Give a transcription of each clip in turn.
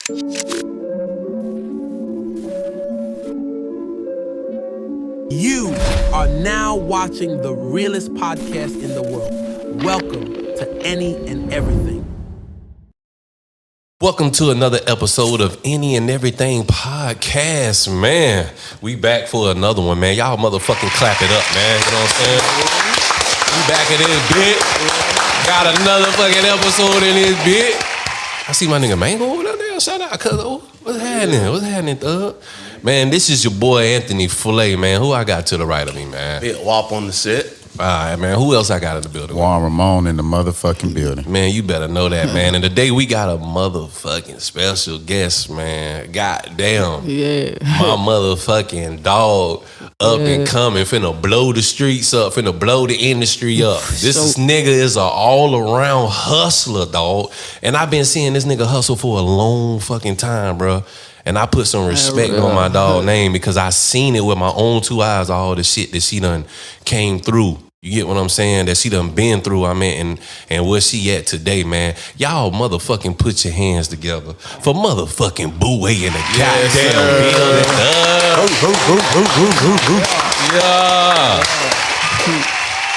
You are now watching the realest podcast in the world. Welcome to Any and Everything. Welcome to another episode of Any and Everything podcast, man. We back for another one, man. Y'all motherfucking clap it up, man. You know what I'm saying? We back in this bit. Got another fucking episode in this bit. I see my nigga Mango over there. Shout out, cuz. What's happening? What's happening, thug? Man, this is your boy Anthony Filet, man. Who I got to the right of me, man? Bit Wop on the set. All right, man. Who else I got in the building? Juan Ramon in the motherfucking building. Man, you better know that, man. And today we got a motherfucking special guest, man. Goddamn. Yeah. My motherfucking dog up and coming. Finna blow the streets up. Finna blow the industry up. This nigga is an all-around hustler, dog. And I've been seeing this nigga hustle for a long fucking time, bro. And I put some respect on my dog name because I seen it with my own two eyes, all the shit that she done came through. You get what I'm saying? That she done been through, I mean, and where she at today, man. Y'all motherfucking put your hands together for motherfucking Boué in the goddamn building. Yeah.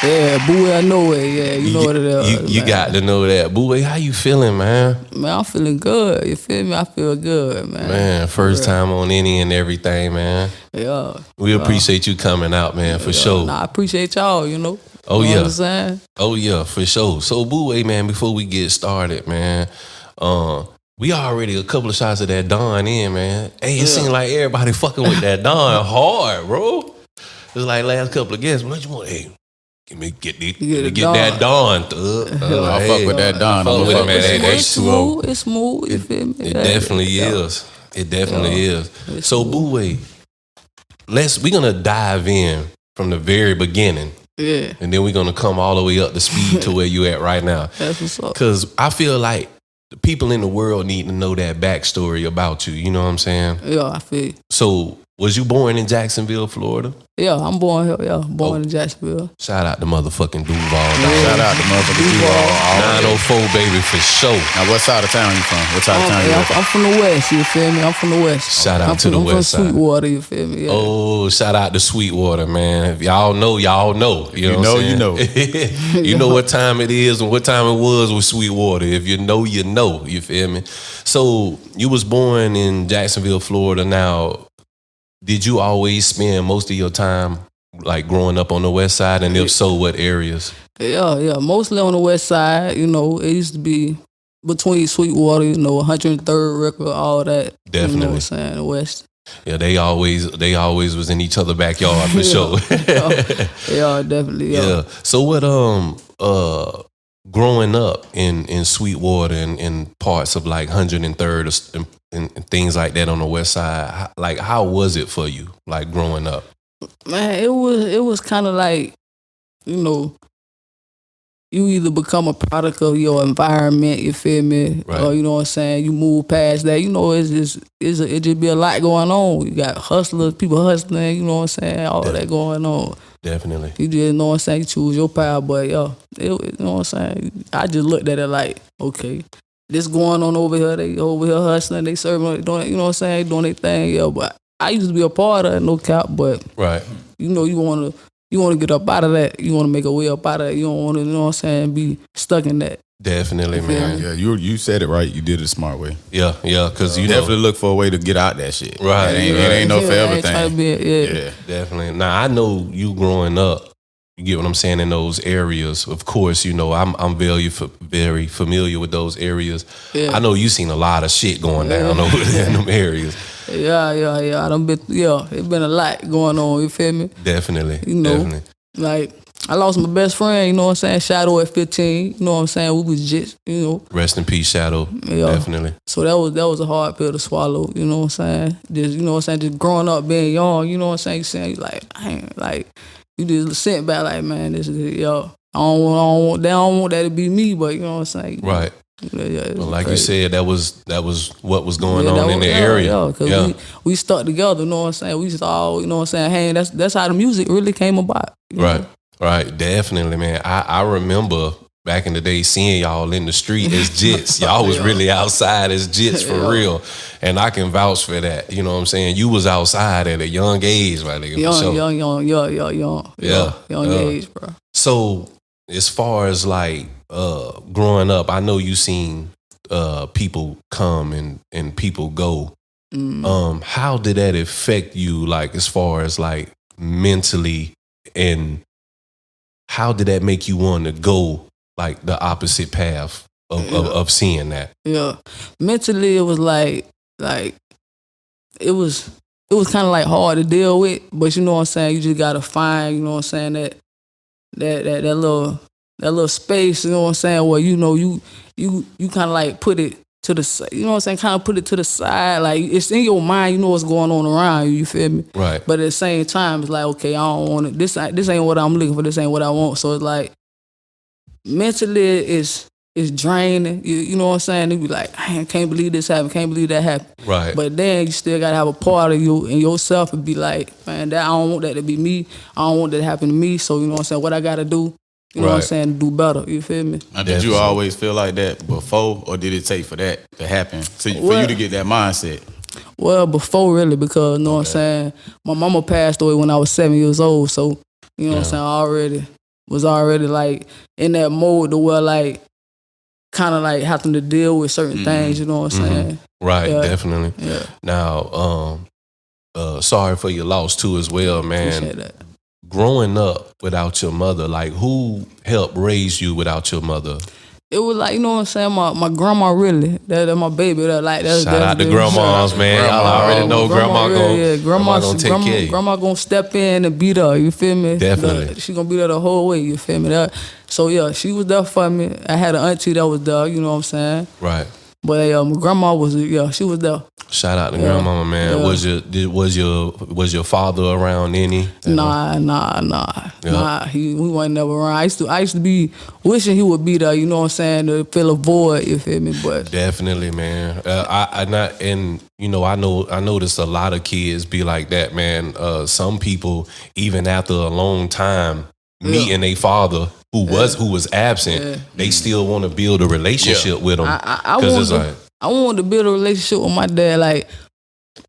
Yeah, Boué, I know it. Yeah, you know what it is. You got to know that. Boué, how you feeling, man? Man, I'm feeling good. You feel me? I feel good, man. Man, first time on Any and Everything, man. Yeah. We appreciate you coming out, man, for sure. Nah, I appreciate y'all, you know. Oh, you yeah. know what I'm saying? Oh, yeah, for sure. So, Boué, man, before we get started, man, we already a couple of shots of that Don in, man. Hey, it seemed like everybody fucking with that Don hard, bro. It's like last couple of guests. What you want? Hey, get that Don, thug. I fuck with that Don. Fuck with it, man. It's smooth. It's smooth. You feel me? It definitely is. It definitely is. So, Boué, we gonna dive in from the very beginning. Yeah. And then we're gonna come all the way up to speed to where you at right now. That's what's up. Cause I feel like the people in the world need to know that backstory about you. You know what I'm saying? Yeah, I feel you. So, was you born in Jacksonville, Florida? Yeah, I'm born here. Yeah, born in Jacksonville. Shout out to motherfucking Duval. Shout out to motherfucking Duval. 904, baby, for sure. Now, what side of town you from? What side of town you from? I'm from the West, you feel me? I'm from the West. Shout out to the West side. I'm from Sweetwater, you feel me? Yeah. Oh, shout out to Sweetwater, man. If y'all know, y'all know. You know, you know. You know what time it is and what time it was with Sweetwater. If you know, you know. You feel me? So, you was born in Jacksonville, Florida. Now, did you always spend most of your time like growing up on the West Side? And if so, what areas? Yeah. Mostly on the West Side, you know. It used to be between Sweetwater, you know, 103rd record, all that. Definitely. You know what I'm saying? The West. Yeah, they always was in each other's backyard for sure. Yeah, definitely. Yeah. So what growing up in Sweetwater and parts of like 103rd and things like that on the West Side, like how was it for you, like growing up? Man, it was kind of like, you know, you either become a product of your environment, you feel me, right. Or you know what I'm saying, you move past that. You know, it just be a lot going on. You got hustlers, people hustling, you know what I'm saying, all that going on. Definitely. You just know what I'm saying, you choose your path, but you know what I'm saying, I just looked at it like, okay, this going on over here, they over here hustling, they serving, doing, you know what I'm saying, doing their thing, but I used to be a part of it, no cap, but right. You know, you want to get up out of that. You want to make a way up out of that. You don't want to, you know what I'm saying, be stuck in that. Definitely, man. Yeah, you said it right. You did it the smart way. Yeah, because you definitely look for a way to get out that shit. Right. It ain't no forever thing. Yeah, definitely. Now I know you growing up. You get what I'm saying in those areas. Of course, you know I'm very familiar with those areas. Yeah. I know you seen a lot of shit going down over there in them areas. Yeah. I done been. Yeah, it's been a lot going on. You feel me? Definitely. You know, definitely. Like I lost my best friend. You know what I'm saying? Shadow at 15. You know what I'm saying? We was just, you know. Rest in peace, Shadow. Yeah. Definitely. So that was a hard pill to swallow. You know what I'm saying? Just, you know what I'm saying? Just growing up, being young. You know what I'm saying? You saying like, dang, like. You just sit back like, man, this is yo. They don't want that to be me, but you know what I'm saying. Right. Yeah, well, like crazy. You said, that was what was going on in the area. Yeah, because we stuck together. You know what I'm saying. We just all, you know what I'm saying. Hey, that's how the music really came about. Right. Right. Definitely, man. I remember back in the day, seeing y'all in the street as jits. Y'all was really outside as jits for real. And I can vouch for that. You know what I'm saying? You was outside at a young age, right, nigga? Young age, bro. So as far as like growing up, I know you seen people come and people go. How did that affect you, like as far as like mentally, and how did that make you want to go like the opposite path of seeing that? Yeah, mentally it was like it was kind of like hard to deal with, but you know what I'm saying, you just gotta find, you know what I'm saying, that little space, you know what I'm saying, where you know you kind of like put it to the side, you know what I'm saying, kind of put it to the side, like it's in your mind, you know what's going on around you, you feel me? Right. But at the same time, it's like, okay, I don't want it. This ain't what I'm looking for. This ain't what I want. So it's like mentally, it's draining. You know what I'm saying? You be like, I can't believe this happened. Can't believe that happened. Right. But then you still gotta have a part of you and yourself and be like, man, I don't want that to be me. I don't want that to happen to me. So you know what I'm saying? What I gotta do? You know what I'm saying? Do better. You feel me? Now, did you always feel like that before, or did it take for that to happen for you to get that mindset? Well, before really, because you know what I'm saying, my mama passed away when I was 7 years old. So you know what I'm saying, I was already like in that mode to where like kind of like having to deal with certain things. You know what I'm saying? Right, definitely. Yeah. Now, sorry for your loss too, as well, man. Appreciate that. Growing up without your mother, like who helped raise you without your mother? It was like, you know what I'm saying, my grandma really, that my baby, that's shout out to grandmas, man. Y'all already know grandma gonna take care of you. Grandma gonna step in and be there, you feel me? Definitely. She gonna be there the whole way, you feel me? So yeah, she was there for me. I had an auntie that was there, you know what I'm saying? Right. But my grandma she was there. Shout out to grandmama, man. Yeah. Was your father around any? Nah. We wasn't never around. I used to be wishing he would be there. You know what I'm saying? To fill a void. You feel me? But definitely, man. I noticed a lot of kids be like that, man. Some people, even after a long time meeting a father who was absent, they still want to build a relationship with him. I wanted to build a relationship with my dad. Like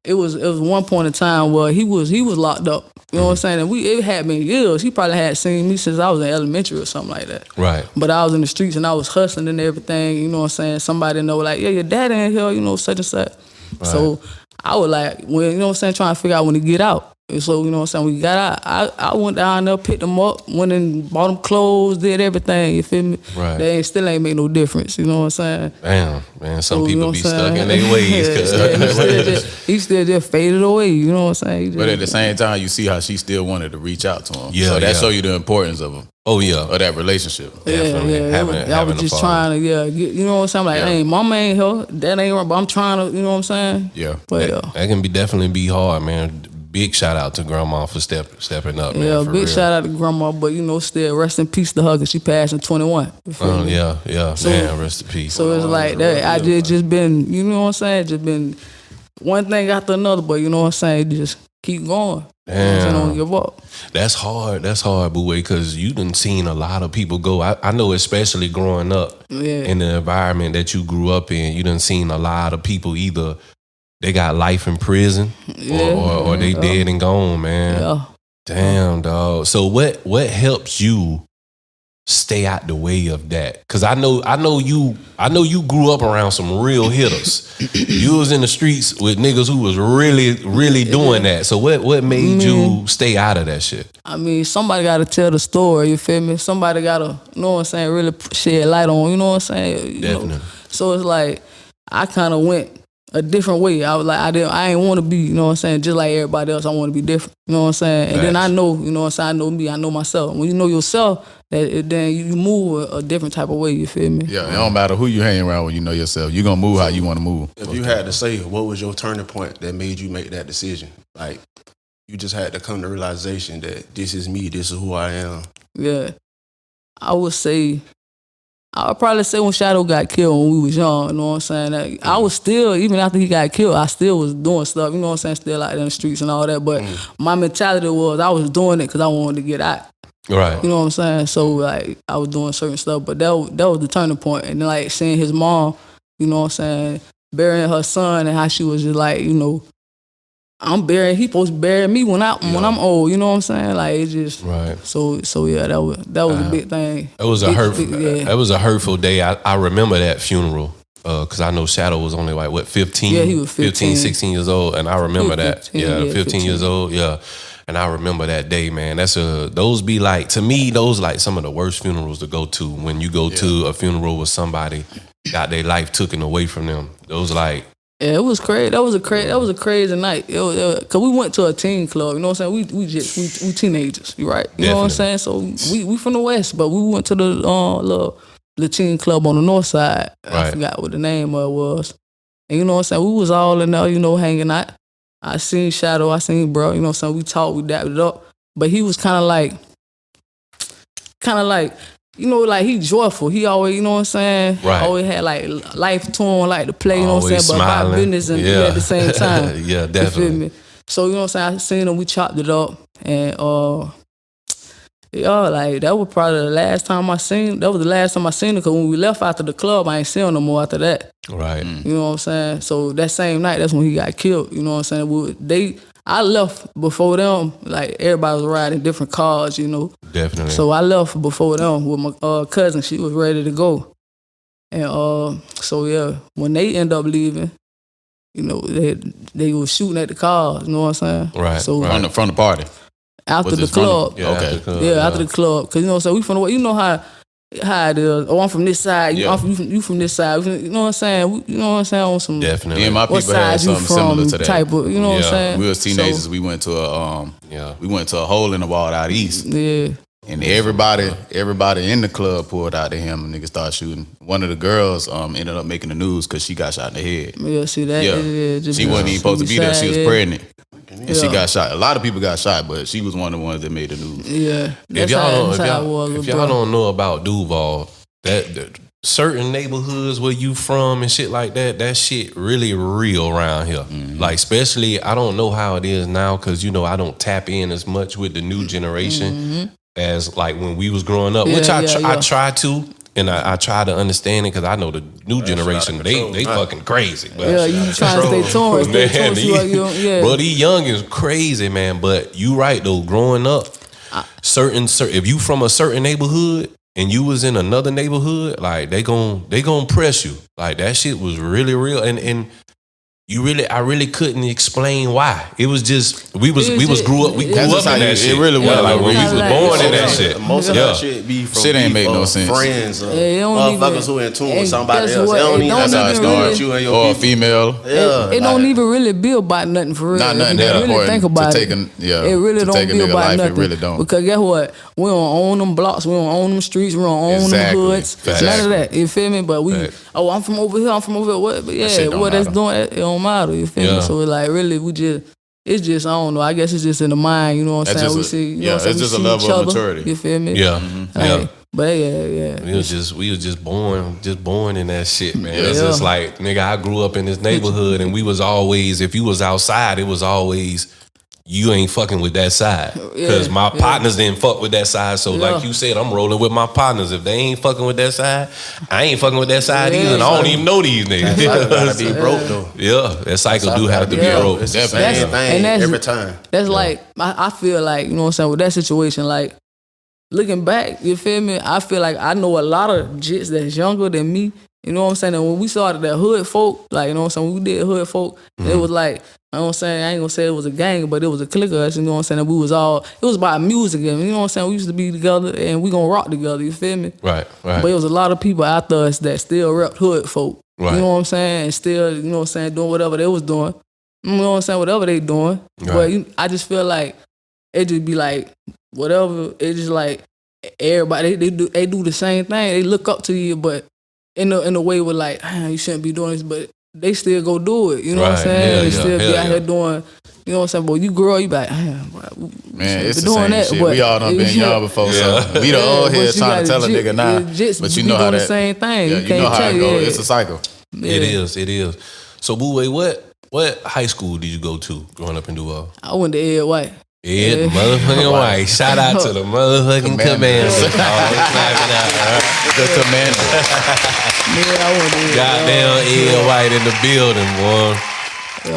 it was one point in time where he was locked up. You know what I'm saying? And it had been years. He probably had seen me since I was in elementary or something like that. Right. But I was in the streets and I was hustling and everything. You know what I'm saying? Somebody know like, yeah, your dad in here. You know, such and such. Right. So I was like, when you know what I'm saying, trying to figure out when to get out. So, you know what I'm saying, we got out. I went down there, picked them up, went and bought them clothes, did everything, you feel me? Right. They still ain't make no difference, you know what I'm saying? Damn, man, some people be stuck in their ways. He still just faded away, you know what I'm saying? But at the same time, you see how she still wanted to reach out to him. So that show you the importance of him. Oh, yeah. Of that relationship. Definitely. I was just trying to, get, you know what I'm saying? Like, hey, mama ain't here, dad ain't right, but I'm trying to, you know what I'm saying? Yeah. But that can definitely be hard, man. Big shout out to grandma for stepping up, man. Yeah, for big real. shout out to grandma, but you know, still rest in peace to her because she passed in 21. Yeah, so, man, rest in peace. So it's like that. I just been, you know what I'm saying? Just been one thing after another, but you know what I'm saying? Just keep going. Damn. Don't give up. That's hard, Boo, because you done seen a lot of people go. I know, especially growing up in the environment that you grew up in, you done seen a lot of people either they got life in prison or they dead and gone, man. Yeah. Damn, dog. So what helps you stay out the way of that? Cause I know you grew up around some real hitters. You was in the streets with niggas who was really, really doing that. So what made you stay out of that shit? I mean, somebody gotta tell the story, you feel me? Somebody gotta, you know what I'm saying, really shed light on, you know what I'm saying? You Definitely. know? So it's like I kinda went a different way. I was like, I ain't want to be, you know what I'm saying, just like everybody else. I want to be different, you know what I'm saying? And then I know, you know what I'm saying, I know me, I know myself. When you know yourself, then you move a different type of way, you feel me? Yeah, it don't matter who you hang around when you know yourself. You're going to move how you want to move. If you had to say, what was your turning point that made you make that decision? Like, you just had to come to the realization that this is me, this is who I am. Yeah. I would probably say when Shadow got killed when we was young, you know what I'm saying? I was still, even after he got killed, I still was doing stuff, you know what I'm saying, still out in the streets and all that. But my mentality was I was doing it because I wanted to get out. Right. You know what I'm saying? So like I was doing certain stuff, but that was the turning point. And then like seeing his mom, you know what I'm saying, burying her son and how she was just like, you know, he supposed to bury me when I'm old, you know what I'm saying? Like it just Right. So yeah, that was a big thing. It was a hurtful day. I remember that funeral. Cause I know Shadow was only like what 15? Yeah, he was 15. 16 years old, and I remember that. 15, Yeah, yeah, 15 years old. Yeah, and I remember that day, man. Those be like, to me, those like some of the worst funerals to go to. When you go to a funeral where somebody got their life taken away from them, those like. Yeah, it was crazy. That was a crazy night. It was, cause we went to a teen club. You know what I'm saying? We teenagers, you right? You know what I'm saying? So we from the West, but we went to the teen club on the north side. Right. I forgot what the name of it was. And you know what I'm saying? We was all in there, you know, hanging out. I seen Shadow, I seen Bro, you know what I'm saying? We talked, we dapped it up. But he was kind of like, you know, like he joyful. He always, you know what I'm saying? Right. Always had like life to him, like to play, you know what I'm Always saying? But about smiling. business and Yeah. at the same time. Yeah, You definitely. feel me? So, you know what I'm saying? I seen him, we chopped it up. And like that was probably the last time I seen him, because when we left after the club, I ain't seen him no more after that. Right. You know what I'm saying? So that same night, that's when he got killed. You know what I'm saying? I left before them. Like everybody was riding different cars, you know. Definitely. So I left before them with my cousin. She was ready to go. And so yeah, when they end up leaving, you know, they were shooting at the cars. You know what I'm saying? Right. So From the party. after Was the this from the- club, Yeah, Okay. after the club, after the club, because you know what I'm saying, we from the way, you know how it is. Oh, I'm from this side. Yeah. You from this side. You know what I'm saying? You know what I'm saying? On some Definitely. Me and my what people had side you something similar from to that. type of. You know what I'm Yeah. saying? We was teenagers. So, We went to a Yeah. we went to a hole in the wall out east, yeah. and everybody in the club poured out to him. And niggas started shooting. One of the girls ended up making the news because she got shot in the head. Yeah, see that? Yeah. Just She wasn't even supposed to be there. She was sad, pregnant. And she Yeah. got shot. A lot of people got shot, but she was one of the ones that made the news. Yeah. If That's how it was, if bro. y'all don't know about Duval, that certain neighborhoods where you from and shit like that shit really real around here. Like especially, I don't know how it is now because you know I don't tap in as much with the new generation as like when we was growing up, which I try to. And I try to understand it because I know the new generation, they fucking crazy. But Yeah, you trying to stay tuned. Man, Yeah. Bro, these young is crazy, man. But you right though, growing up, certain if you from a certain neighborhood and you was in another neighborhood, like they gon' press you. Like that shit was really real, and I really couldn't explain why. It was just we grew up in that shit. It really was. Yeah, like when we It's was like- born in that shit. Most of Yeah. that shit be from Shit ain't make no people, sense. friends, it don't motherfuckers even- who in tune with and somebody guess else. what? They don't It even don't have to even start really- with you and your Or a people. female. Yeah, It don't even really be about nothing for real. Not nothing If you that really important think to about take it. a- It really to don't take a be nigga about life, it nothing. really don't. Because guess what? We don't own them blocks. We don't own them streets. We don't own Exactly. them hoods. Facts. None of that. You feel me? But I'm from over here. I'm from over here. What? But shit yeah, don't what that's matter. doing, it don't matter. You feel Yeah. me? So it's like really, it's just, I don't know. I guess it's just in the mind. You know what I'm That's saying? just We a- see. You know yeah, what I'm saying? it's We just a see level each of other. maturity. You feel me? Yeah, yeah. But yeah. We was just born in that shit, man. Yeah. It's just like, nigga, I grew up in this neighborhood and we was always, if you was outside, it was always, you ain't fucking with that side. Because my partners didn't fuck with that side. So like you said, I'm rolling with my partners. If they ain't fucking with that side, I ain't fucking with that side either. And I don't even know these niggas. Life gotta be broke though. Yeah, that cycle do have to be Yeah. broke. It's the Definitely. same thing And that's- every time. That's like, I feel like, you know what I'm saying, with that situation, like, looking back, you feel me, I feel like I know a lot of jits that's younger than me, you know what I'm saying, and when we started that hood folk, like, you know what I'm saying, when we did hood folk, it was like, you know what I'm saying, I ain't gonna say it was a gang, but it was a clique of us, you know what I'm saying, and we was all, it was about music, and you know what I'm saying, we used to be together, and we gonna rock together, you feel me? Right. But it was a lot of people after us that still repped hood folk. Right. You know what I'm saying? And still, you know what I'm saying, doing whatever they was doing. You know what I'm saying? Whatever they doing. Right. But I just feel like it just be like, whatever, it just like everybody, they do the same thing. They look up to you, but in a way with like, you shouldn't be doing this, but they still go do it. You know what I'm Right. saying? Yeah, They yeah. still be Hell out yeah. here doing, you know what I'm saying? But you grow, you be like, man, Man, it's the same shit. We all done been young before, so we the Yeah, old but heads you trying to gotta tell a jit- nigga now. yeah, jits But you be know how doing the that same thing. Yeah, You you can't know how tell, it go. yeah. It's a cycle. It is. So, Boo, what high school did you go to growing up in Duval? I went to Ed White. Ed motherfucking White. Shout out to the motherfucking commander. Clap it out. The commander. Yeah, I went there. Goddamn Ed White in the building, boy.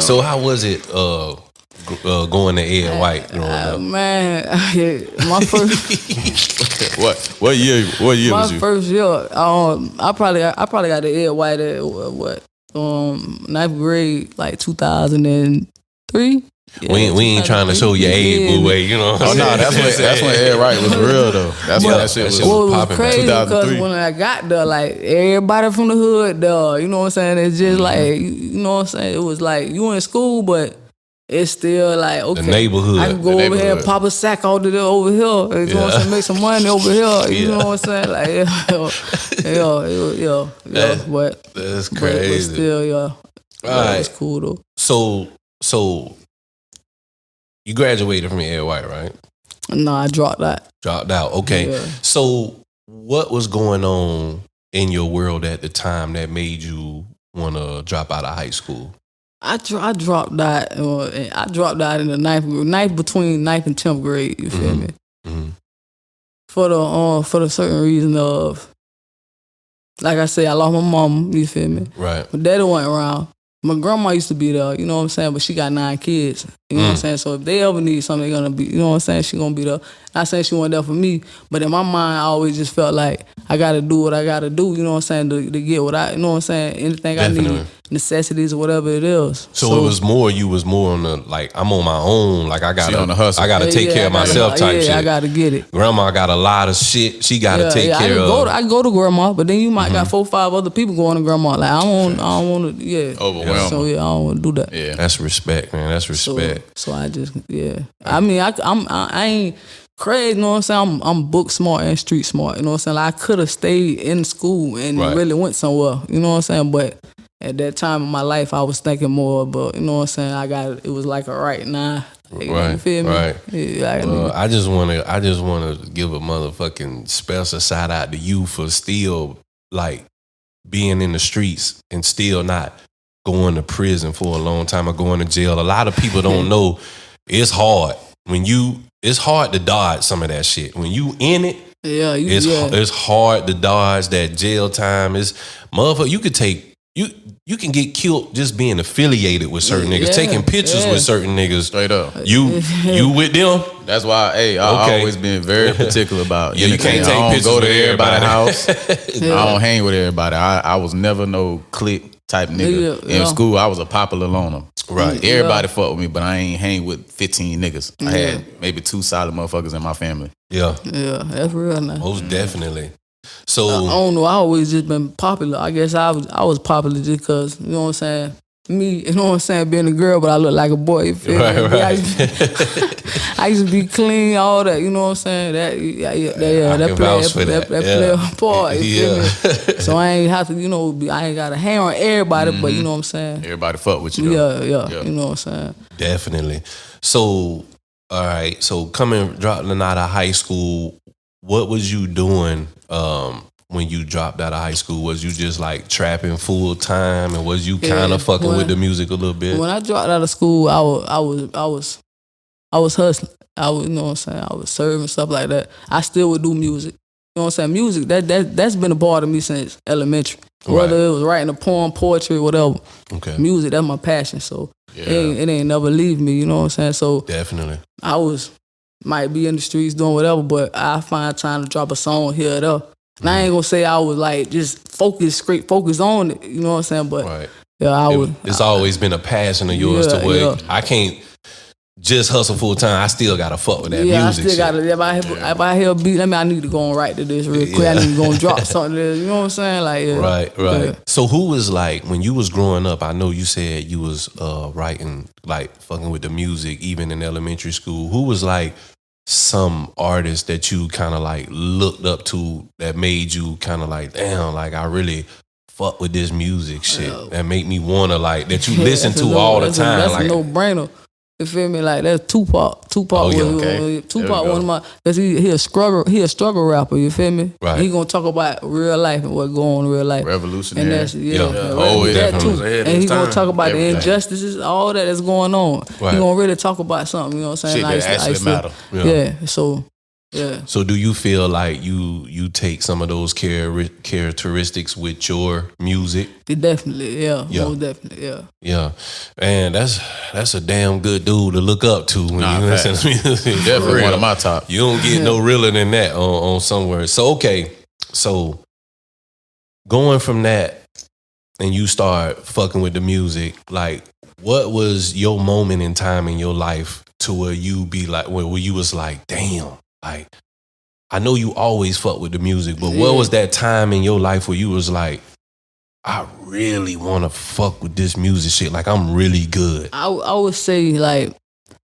So how was it going to Ed White growing up? Man, my first What year my was you? first year, I probably got the Ed White at what 9th grade, like 2003. Yeah, We ain't trying to show your age, boo way, you know what I'm Oh no, saying? that's when Ed Wright was real though. That's when that shit was. Well, it was popping back. crazy because 2003. when I got there, like everybody from the hood there, you know what I'm saying? It's just like, you know what I'm saying? It was like you in school, but it's still like, okay, neighborhood. I can go The over here and neighborhood. pop a sack out of there over here. You know what I'm saying? Make some money over here. You know what I'm saying? Like, but That's but crazy. still, yeah, Right. it was cool though. So you graduated from Ed White, right? No, I dropped that. Dropped out. Okay. Yeah. So what was going on in your world at the time that made you want to drop out of high school? I dropped that. I dropped out in the ninth between 9th and 10th grade. You feel me? Mhm. For the certain reason of, like I said, I lost my mom. You feel me? Right. My daddy wasn't around. My grandma used to be there. You know what I'm saying? But she got 9 kids. You know what I'm saying? So if they ever need something, they're gonna be. You know what I'm saying? She gonna be there. Not saying she wasn't there for me, but in my mind, I always just felt like I gotta do what I gotta do. You know what I'm saying? To get what I. You know what I'm saying? Anything I Definitely. need, necessities or whatever it is. So it was more. You was more on the like. I'm on my own. Like I She gotta. on the hustle. I gotta take care of myself. Type shit. I gotta get it. Grandma got a lot of shit. She gotta take I care can of. I go to grandma, but then you might got 4 or 5 other people going to grandma. Like I don't want to. Yeah. Overwhelm So her. yeah, I don't want to do that. Yeah. That's respect, man. That's respect. So I just I mean I ain't crazy. You know what I'm saying? I'm book smart and street smart. You know what I'm saying? Like I could have stayed in school and Right. really went somewhere. You know what I'm saying? But at that time in my life, I was thinking more about. You know what I'm saying? It was like a right now. Like, Right, You feel me? right. Yeah, Well, I just wanna give a motherfucking special shout out to you for still like being in the streets and still not going to prison for a long time or going to jail. A lot of people don't know it's hard. It's hard to dodge some of that shit. When you in it, yeah, it's hard to dodge that jail time. It's motherfucker, you could take you can get killed just being affiliated with certain niggas, Yeah, taking pictures yeah. with certain niggas. Straight up. You with them? That's why, I Okay. always been very particular about. Yeah, you can't anything. take I don't pictures go to with everybody's everybody. house. I don't hang with everybody. I was never no clique type nigga. Yeah. In school, I was a popular loner. Right. Everybody fucked with me, but I ain't hang with 15 niggas. I Yeah. had maybe 2 solid motherfuckers in my family. Yeah, Yeah, that's real now. most definitely. So I don't know. I always just been popular. I guess I was popular just because, you know what I'm saying? Me, you know what I'm saying, being a girl, but I look like a boy. You feel Right, me? right. I used to be clean, all that. You know what I'm saying? That can vouch for that. play a part. You feel Yeah. me? So I ain't have to, I ain't got to hang on everybody, but you know what I'm saying? Everybody fuck with you. Though. Yeah. You know what I'm saying? definitely. So all right. So dropping out of high school, what was you doing when you dropped out of high school? Was you just like trapping full time, and was you kind Yeah, of fucking when- with the music a little bit? When I dropped out of school, I was hustling. I was, you know what I'm saying? I was serving, stuff like that. I still would do music. You know what I'm saying? Music, that's been a part of me since elementary. Whether Right. it was writing a poem, poetry, whatever. Okay, Music, that's my passion. So it ain't never leave me, you know what I'm saying? So definitely. I might be in the streets doing whatever, but I find time to drop a song here or there. And I ain't gonna say I was like just straight focused on it, you know what I'm saying? But Right. yeah, I would. It's always been a passion of yours to Yeah, where yeah. I can't just hustle full time. I still gotta fuck with that Yeah, music. I still got to. If I hear a beat, I need to go and write to this real quick. I need to go and drop something. You know what I'm saying? Like, yeah. Right. Yeah. So who was like when you was growing up? I know you said you was writing, like fucking with the music, even in elementary school. Who was like some artist that you kind of like looked up to that made you kind of like, damn, like I really fuck with this music shit that make me wanna like that you listen That's to a no- all the that's a- time. That's Like a no-brainer. You feel me? Like that's Tupac. Oh, yeah, okay. Tupac, one of my, cause he a struggle rapper. You feel me? Right. He gonna talk about real life and what go on in real life. Revolutionary. And that's Oh, that definitely. too. Ahead of And he his gonna time. talk about Everything. the injustices, all that is going on. Right. He gonna really talk about something. You know what I'm saying? Shit that actually matter. Yeah. So. Yeah. So do you feel like you take some of those characteristics with your music? Definitely, yeah. Yeah. Most definitely, yeah. Yeah, man, that's a damn good dude to look up to when Nah, you listen to music. Definitely one of my top. You don't get no realer than that on somewhere. So okay, so going from that and you start fucking with the music, like what was your moment in time in your life to where you be like where you was like, damn, like I know you always fuck with the music, but what was that time in your life where you was like, I really want to fuck with this music shit. Like, I'm really good. I would say, like,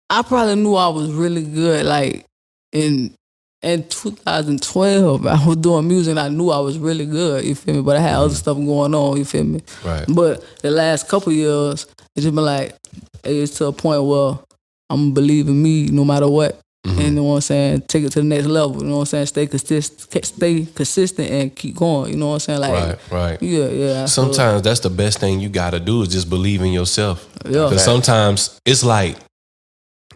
I probably knew I was really good, like, in 2012. I was doing music and I knew I was really good, you feel me? But I had other stuff going on, you feel me? Right. But the last couple years, it's just been like, it's to a point where I'm going to believe in me no matter what. And you know what I'm saying? Take it to the next level. You know what I'm saying? Stay consistent and keep going. You know what I'm saying? Like, Right. Yeah. Sometimes that's the best thing you got to do is just believe in yourself. Yeah. Because sometimes it's like,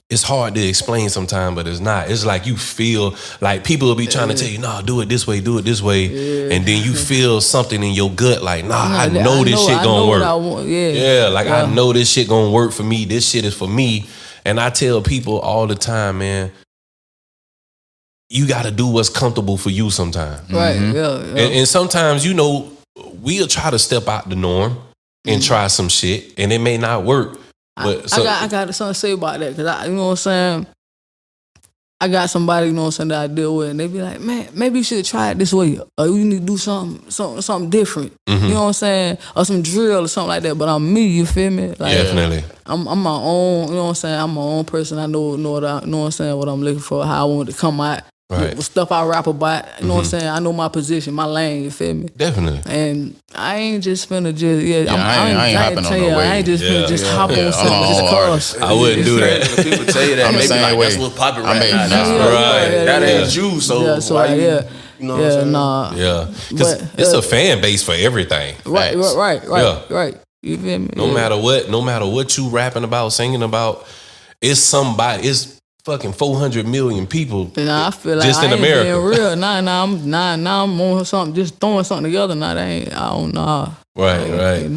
it's hard to explain sometimes, but it's not. It's like you feel like people will be trying to tell you, nah, do it this way. And then you feel something in your gut like, nah, I know this shit gonna work. I know this shit gonna work for me. This shit is for me. And I tell people all the time, man, you got to do what's comfortable for you sometimes. Right, yeah. And sometimes, you know, we'll try to step out the norm and try some shit, and it may not work. But I got something to say about that because you know what I'm saying? I got somebody, you know what I'm saying, that I deal with, and they be like, man, maybe you should try it this way. Or you need to do something different. You know what I'm saying? Or some drill or something like that. But I'm me, you feel me? Like, definitely. I'm my own, you know what I'm saying? I'm my own person. I know what I'm saying, what I'm looking for, how I want it to come out. Right. What stuff I rap about, you know what I'm saying? I know my position, my lane, you feel me? Definitely. And I ain't just finna I ain't hopping on no wave. I ain't just finna just hop on something I'm just an cause. I wouldn't do that. When people tell you that, I'm the maybe same like way. that's what's popping right mean, now. that's right. That ain't you, so why you? You know what I'm saying? Nah. Yeah. Because But, it's a fan base for everything. Right. Yeah. Right. You feel me? No matter what you rapping about, singing about, it's somebody, it's fucking 400 million people Nah, I feel like just I in ain't America. being real. Now I'm on something, just throwing something together. Now I don't know. Right.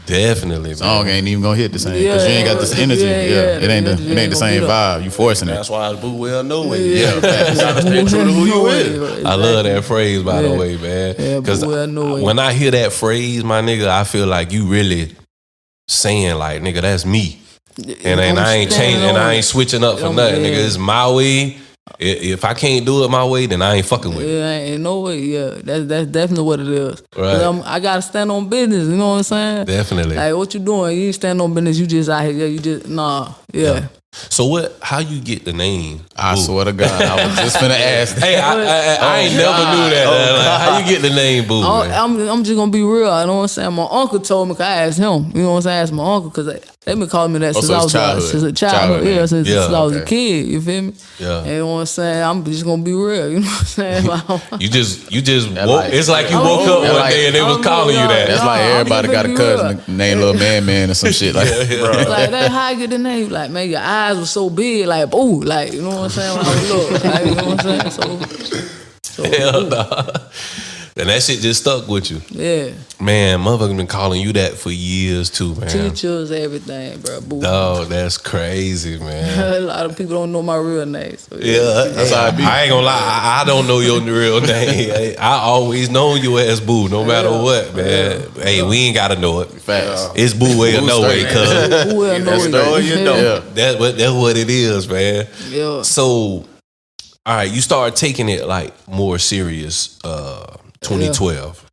Definitely, man. Song ain't even gonna hit the same because you ain't got this energy. It ain't the same vibe. You forcing it. That's why Boo well know it. Yeah. You gotta stay true to who you is. I love that phrase, by the way, man. Yeah, Because but well, no way. when I hear that phrase, my nigga, I feel like you really saying like, nigga, that's me. And I ain't changing, and I ain't switching up for nothing, nigga. It's my way. If I can't do it my way, then I ain't fucking with it. Yeah, ain't no way. Yeah, that's definitely what it is. Right. 'Cause I gotta stand on business. You know what I'm saying? Definitely. Like what you doing? You ain't stand on business. You just out here. You just Yeah. So how you get the name? I Boo? swear to God, I was just finna ask. Hey, I ain't never knew that. Like, how you get the name Boo? Man? I'm just gonna be real. You know what I'm saying? My uncle told me. 'Cause I asked him. You know what I'm saying? I asked my uncle because they been calling me that since so I it's was childhood. since a childhood. Childhood Yeah, name. since I was a kid. You feel me? Yeah. And you know what I'm saying? I'm just gonna be real. You know what I'm saying? You just woke. like- It's like you I'm woke up real. one Like- day and they was calling you that. That's Nah, like I'm everybody just got a finna be cousin named Little Man or some shit like. Like that's how I get the name. Like man, your eyes were so big. Like ooh, like you know what I'm saying? When I was little, like, you know what I'm saying? So Hell nah. And that shit just stuck with you. yeah, Man, motherfucker been calling you that for years too, man. teachers, everything, bro. Boo. Dog, that's crazy, man. A lot of people don't know my real name. So Yeah, that's how I be. I ain't gonna lie, I don't know your real name. I always known you as Boo, no matter what, man. Hey, we ain't gotta know it. Facts. It's Boo way or no way, cuz. Who will know it? know you know. Yeah. That's what it is, man. Yeah. So, all right, you started taking it like more serious 2012.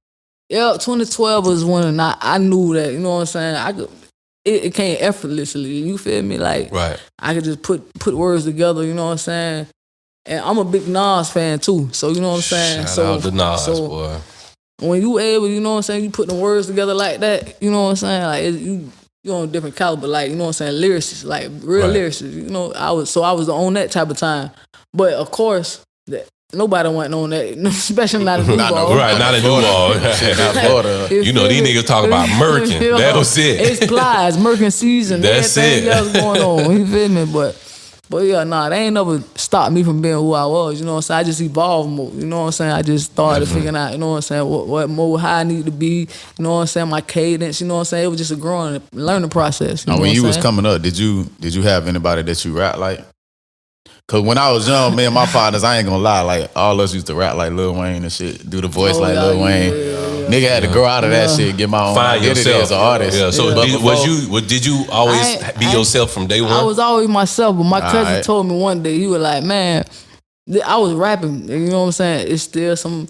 Yeah, 2012 was when I knew that, you know what I'm saying? I could, it came effortlessly, you feel me? Like, Right. I could just put words together, you know what I'm saying? And I'm a big Nas fan too, so you know what I'm saying? Shout out to Nas, boy. When you able, you know what I'm saying, you put the words together like that, you know what I'm saying? Like, different caliber, like, you know what I'm saying, lyricists, like real Right. lyricists. You know, I was on that type of time. But of course, nobody went on that, especially not in Duval. Right, not in Duval. Shit, not Florida. You know, these niggas talk about murking. That was it. It's plies, murking season, That's everything it. else going on. You feel me? But yeah, they ain't never stopped me from being who I was. You know what I'm saying? I just evolved more. You know what I'm saying? I just started figuring out, you know what I'm saying, what more, how I need to be. You know what I'm saying? My cadence. You know what I'm saying? It was just a growing, learning process. Now, know when what you I'm was saying? coming up, did you have anybody that you rap like? Cause when I was young, me and my partners, I ain't gonna lie, like all us used to rap like Lil Wayne and shit, do the voice like Lil Wayne. Nigga had to grow out of that shit, get my own Find identity yourself as an artist. Yeah. So did you always be yourself from day one? I was always myself, but my cousin Alright. told me one day, he was like, man, I was rapping, you know what I'm saying? It's still some,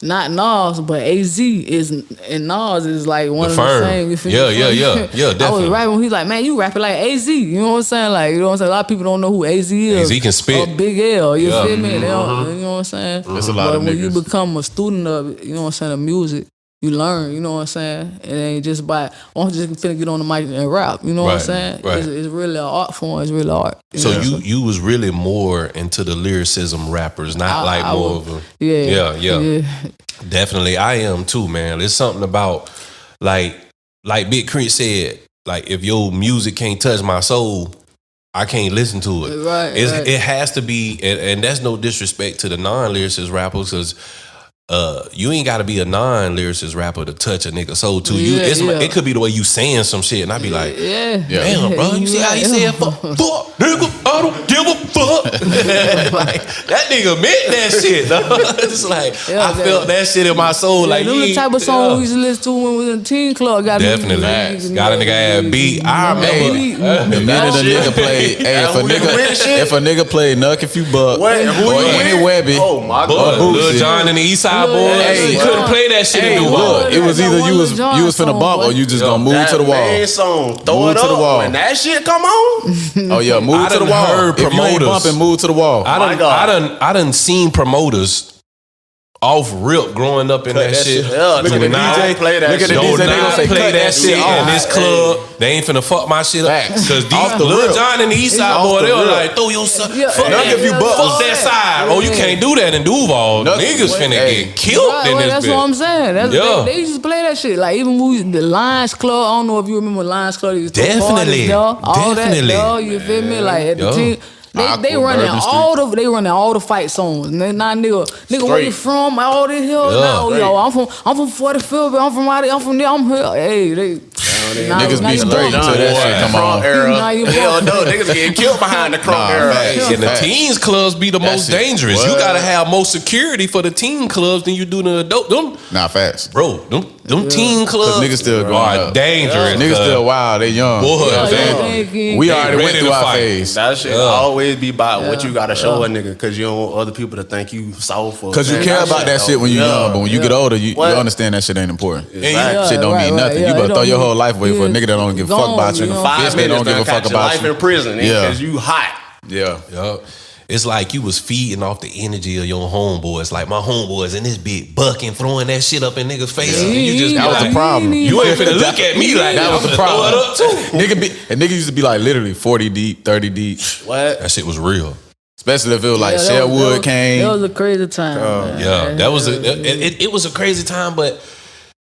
not Nas, but AZ is, and Nas is like one The of firm. the same. You feel Yeah, me? yeah, yeah. Yeah, I was definitely. rapping, he's like, man, you rapping like AZ, you know what I'm saying? Like, you know what I'm saying? A lot of people don't know who AZ is. AZ can spit. Or Big L, you Yeah. feel me? They don't, you know what I'm saying? There's a lot But of when you niggas. become a student of it, you know what I'm saying, of music, you learn, you know what I'm saying? It ain't just by, I'm just finna get on the mic and rap, you know what I'm Right, saying? right. It's really an art form, it's really art. So know? you was really more into the lyricism rappers, not like I more was- of a Yeah. Definitely, I am too, man. There's something about like Big Crit said, like if your music can't touch my soul, I can't listen to it. Right, right. It has to be, and that's no disrespect to the non-lyricist rappers, because you ain't got to be a non-lyricist rapper to touch a nigga soul too. Yeah, yeah. It could be the way you saying some shit, and I be like, Yeah. damn, bro, you see how he said, fuck, nigga, I don't give a fuck. Like, that nigga meant that shit, dog. It's like, Yeah, I felt that shit in my soul. Like, them the he- type of song yeah. we used to listen to when we was in teen club. Got Definitely. Got a nigga ass beat. I remember. The minute a nigga played, hey, if a nigga played Nuck If You Buck, What? Who or you Any with? Webby, Oh my But god. Lil Boosie. Jon and the East Side Boys, Hey, you couldn't play that shit Hey, in Duval. look, it was either you was finna bump or you just gonna move to the wall. Main song, throw Move it to the up. wall. When that shit come on, Oh yeah, move I to the done wall. heard If you ain't promoters. bumping, move to the wall. I God. done seen promoters off rip growing up in that, shit. Yeah, Look at the now DJ. play that Look at the shit. Don't DJ. They gonna not say play cut that shit in off. this club. They ain't finna fuck my shit up. Facts. Cause Off the Lil rip. Jon and the East Side Off Boy, the they were rip. like, throw your son. Yeah, Fuck yeah, that. if you buck Fuck was- that side. Oh, you can't do that in Duval. Nuck- Niggas finna Hey. get killed in this That's bitch. what I'm saying. That's, Yeah. they used to play that shit. Like even movies, the Lions Club. I don't know if you remember Lions Club. They used to throw Definitely. parties there, all Definitely. that. There, you feel me? Like at the Yeah. team. They Aqua, running Bourbon all the fight songs. And they not nigga where you from? All this here. Yeah. Now, yo, I'm from 45th. I'm from out there. I'm from there. I'm here. Hey, they Niggas be straight until that shit come Crunk on. era. Now you Hell bumping. no, niggas getting killed behind the crunk Nah, era. facts. And the Facts. teens clubs be the most shit. dangerous. What? You gotta have more security for the teen clubs than you do the adult. Them, Nah, facts. bro, them teen clubs niggas still growing are up. dangerous. Niggas cuz. still wild. They young. Boy, Yeah, they- yeah, We They already went ready through to our fight. phase. That shit Yeah. always be about what you gotta show a nigga, cause you don't want other people to think you soft. Cause you care about that shit when you young, but when you get older, you What? understand that shit ain't important. Exactly. Shit don't mean nothing. You it better throw don't your mean- whole life away for a nigga that don't give a fuck Gone, about you. you know. Bitch 5 that minutes don't give a done fuck got your about life you. in prison, Yeah. cause you hot. Yeah. Yup. It's like you was feeding off the energy of your homeboys. Like my homeboys in this big bucking, throwing that shit up in niggas' faces. And you just be That was like, the problem. you ain't finna look at me like That was I'm the finna throw it problem. up too. Nigga used to be like literally 40 deep, 30 deep. What? That shit was real. Especially if it was like Yeah, that was- Sherwood came. That was a crazy time. man. Yeah, that was it was a crazy time, but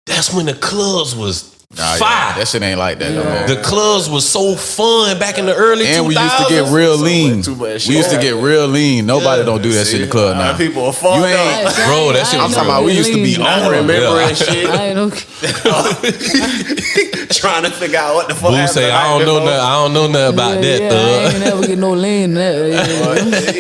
that's when the clubs was Nah, fire. yeah, that shit ain't like that no more. The clubs was so fun back in the early 2000s. And we used to get real lean. too much We used to shit. get real lean. Nobody don't do that shit in the club now. People are fucked You up. ain't. Bro, that shit I was I'm talking about we used to be lean. I on remembering Yeah. shit, I ain't okay. trying to figure out what the fuck Boo happened. say the I night don't know before. nothing. I don't know nothing about Yeah, that, yeah, I thug. ain't never get no lean in that.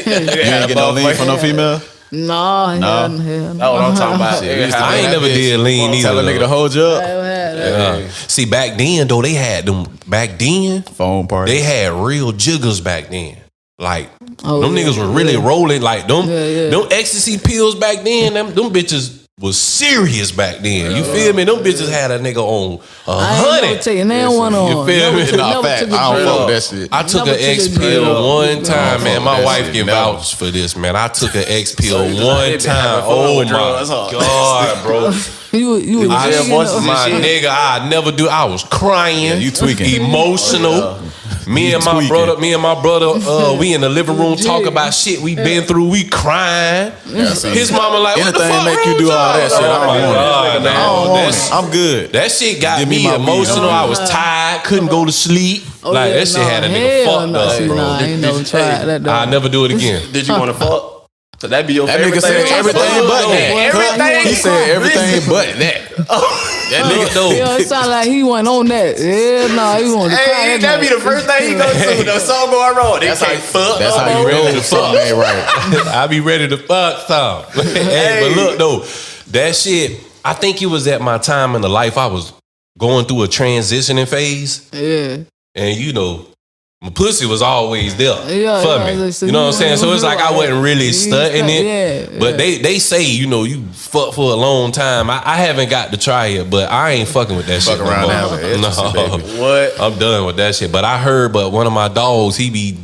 You ain't get no lean from no female? No, hell no. That's what I'm talking about. Shit, I ain't never did lean either. Tell a nigga to though. hold you up. Yeah. See, back then though, they had them. Back then, Phone party. they had real jiggers back then. Like Oh, them yeah, niggas were really rolling. Like them, yeah. them ecstasy pills back then. Them bitches was serious back then. You feel me? Them bitches had a nigga on I ain't never 100. take it. They one on. You feel me? Nah, fact. I don't fuck with that shit. I took Never an X took a pill pill. one time, man. fuck My with that wife shit. can Never. vouch for this, man. I took an X pill you just one been time. having fun Oh with my drugs, huh? god, bro! You hear voices and My shit. nigga, I never do. I was crying. Yeah, you tweaking. Emotional. Me and my brother, we in the living room talk about shit we been through. We crying. His mama like, what the Anything fuck make you do all that shit, I don't want it. I don't want it. I'm good. That shit got Give me me my weed. emotional. I was tired, couldn't go to sleep. Like that shit had a nigga fucked up, See, bro. nah, I ain't never tried that though. I'll never do it again. Did you want to fuck? So that be your That favorite nigga said thing? everything but that. Everything? He said everything but that. That nigga though. Yeah, it sound like he wasn't on that. Yeah, nah, he wanted to cry. Hey, that be the first thing he go to. The song going wrong. They can't fuck. That's how you ready to fuck, man, right? I be ready to fuck some. Hey, but look though, that shit, I think it was at my time in the life I was going through a transitioning phase. Yeah. And you know, my pussy was always there Yeah, for yeah, me. so You know what I'm you saying? So it's like I wasn't really you studying it. yeah, But they say, you know, you fuck for a long time. I haven't got to try it, but I ain't fucking with that shit Fuck no around more. now with ecstasy, baby. What? I'm done with that shit. But I heard, but one of my dogs, he be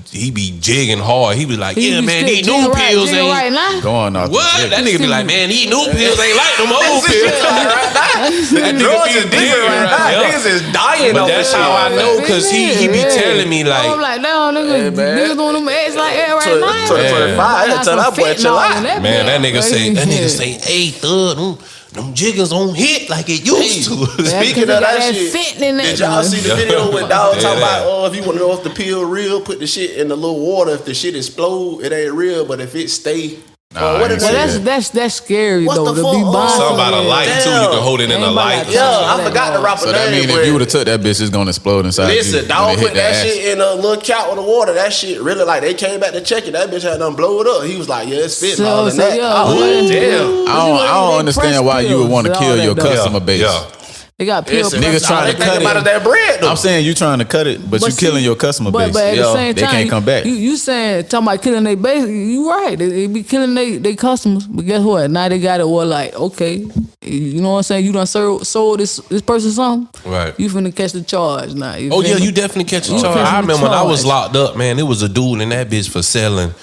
jigging hard. He was like, He yeah, be man, still these new jigging right, pills jigging ain't. right now. Going off. What? That nigga be like, man, these new pills ain't like them old pills. That nigga Drugs be is different jigging right now. yeah. Niggas is dying But on that's this how I shit. know, because he be telling me I'm like, like, damn, niggas on them eggs like that right now. 25. I Got tell some that boy fentanyl chill out. in that man, that bitch. nigga say, hey, thug, them jiggers don't hit like it used to. Yeah, Speaking of because that they got shit, fentanyl in that did y'all joint. see the video with dog Yeah, talking that. about, if you want to know if the pill real, put the shit in the little water. If the shit explode, it ain't real. But if it stay, Nah, what I is ain't Well, seen that? that's scary What though. the To fuck? be buying Something about a light too. You can hold it in a light. Damn. Yeah, I forgot the rapper So that name. mean if you would have took that bitch, it's gonna explode inside you. Listen, when dog it hit put that ass. shit in a little cap with the water. That shit really like they came back to check it. That bitch had done blow it up. He was like, yeah, it's fitting all in that. yeah, I was like, damn. I don't understand why you would want to kill your customer base. Yeah. They got pill Listen, Niggas trying to all they think cut about it. is that bread though. I'm saying you trying to cut it, but you killing your customer base. But at the same they time, can't come back. You saying talking about killing their base? You right? They be killing their customers. But guess what? Now they got it. Well, like okay, you know what I'm saying? You done sold this person something. Right. You finna catch the charge now. Oh feel yeah, me? you definitely catch a You charge. catch I a remember when I was charge. locked up, man. It was a dude in that bitch for selling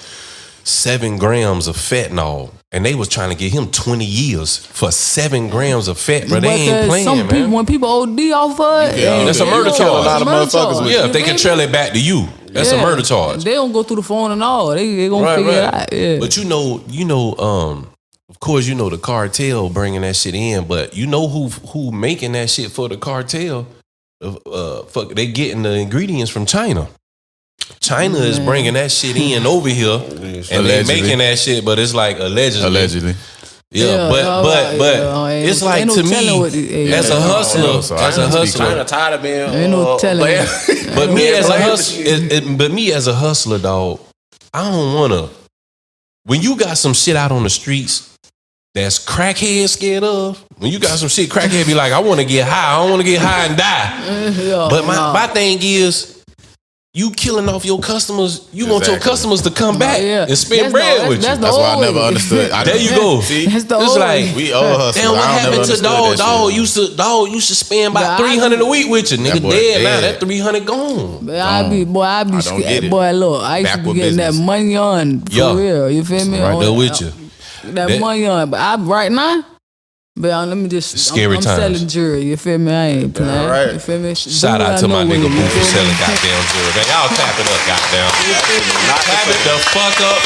7 grams of fentanyl, and they was trying to get him 20 years for 7 grams of fat. But they ain't playing, some people, man. when people OD off of it, Yeah, that's a murder you know, charge. it's A lot of murder motherfuckers charge. with Yeah, if they You can feel trail me? it back to you, that's a Yeah. murder charge. They don't go through the phone and all. They gonna figure it out. Yeah. But you know, of course, you know the cartel bringing that shit in, but you know who making that shit for the cartel? They getting the ingredients from China. China is bringing that shit in over here, and they Allegedly. making that shit, but it's like allegedly. Yeah, Yeah, but ain't it's no- like ain't no to telling what me, it- as a hustler, so I as a can't speak hustler, China tired of being. Ain't no telling. but me as a Blame hustler, but me as a hustler, dog, I don't wanna. When you got some shit out on the streets that's crackhead scared of, when you got some shit crackhead be like, I want to get high, I don't want to get high and die. Yeah, But nah. my thing is, you killing off your customers. You want your Exactly. customers to come back Yeah. and spend That's bread the- with that's you. the That's why I old never way. understood. There you go. See, That's the It's old like, way. we old hustlers. damn, what I don't never happened to understood dog? that shit. Dog used to spend about But I- 300 a week with you. Nigga That boy dead now. dead. That 300 gone. But I be don't get scared. it. Boy, look, I used to be Backward getting business. that money on for Yeah. real. You feel me? Right there On- with you. That That- money on, but I right now. But let me just. Scary I'm times. selling jewelry. You feel me? I ain't playing. right. You feel me? Shout out to my nigga Boo for selling goddamn jewelry. Man, y'all tap it up, goddamn. Tap it the fuck up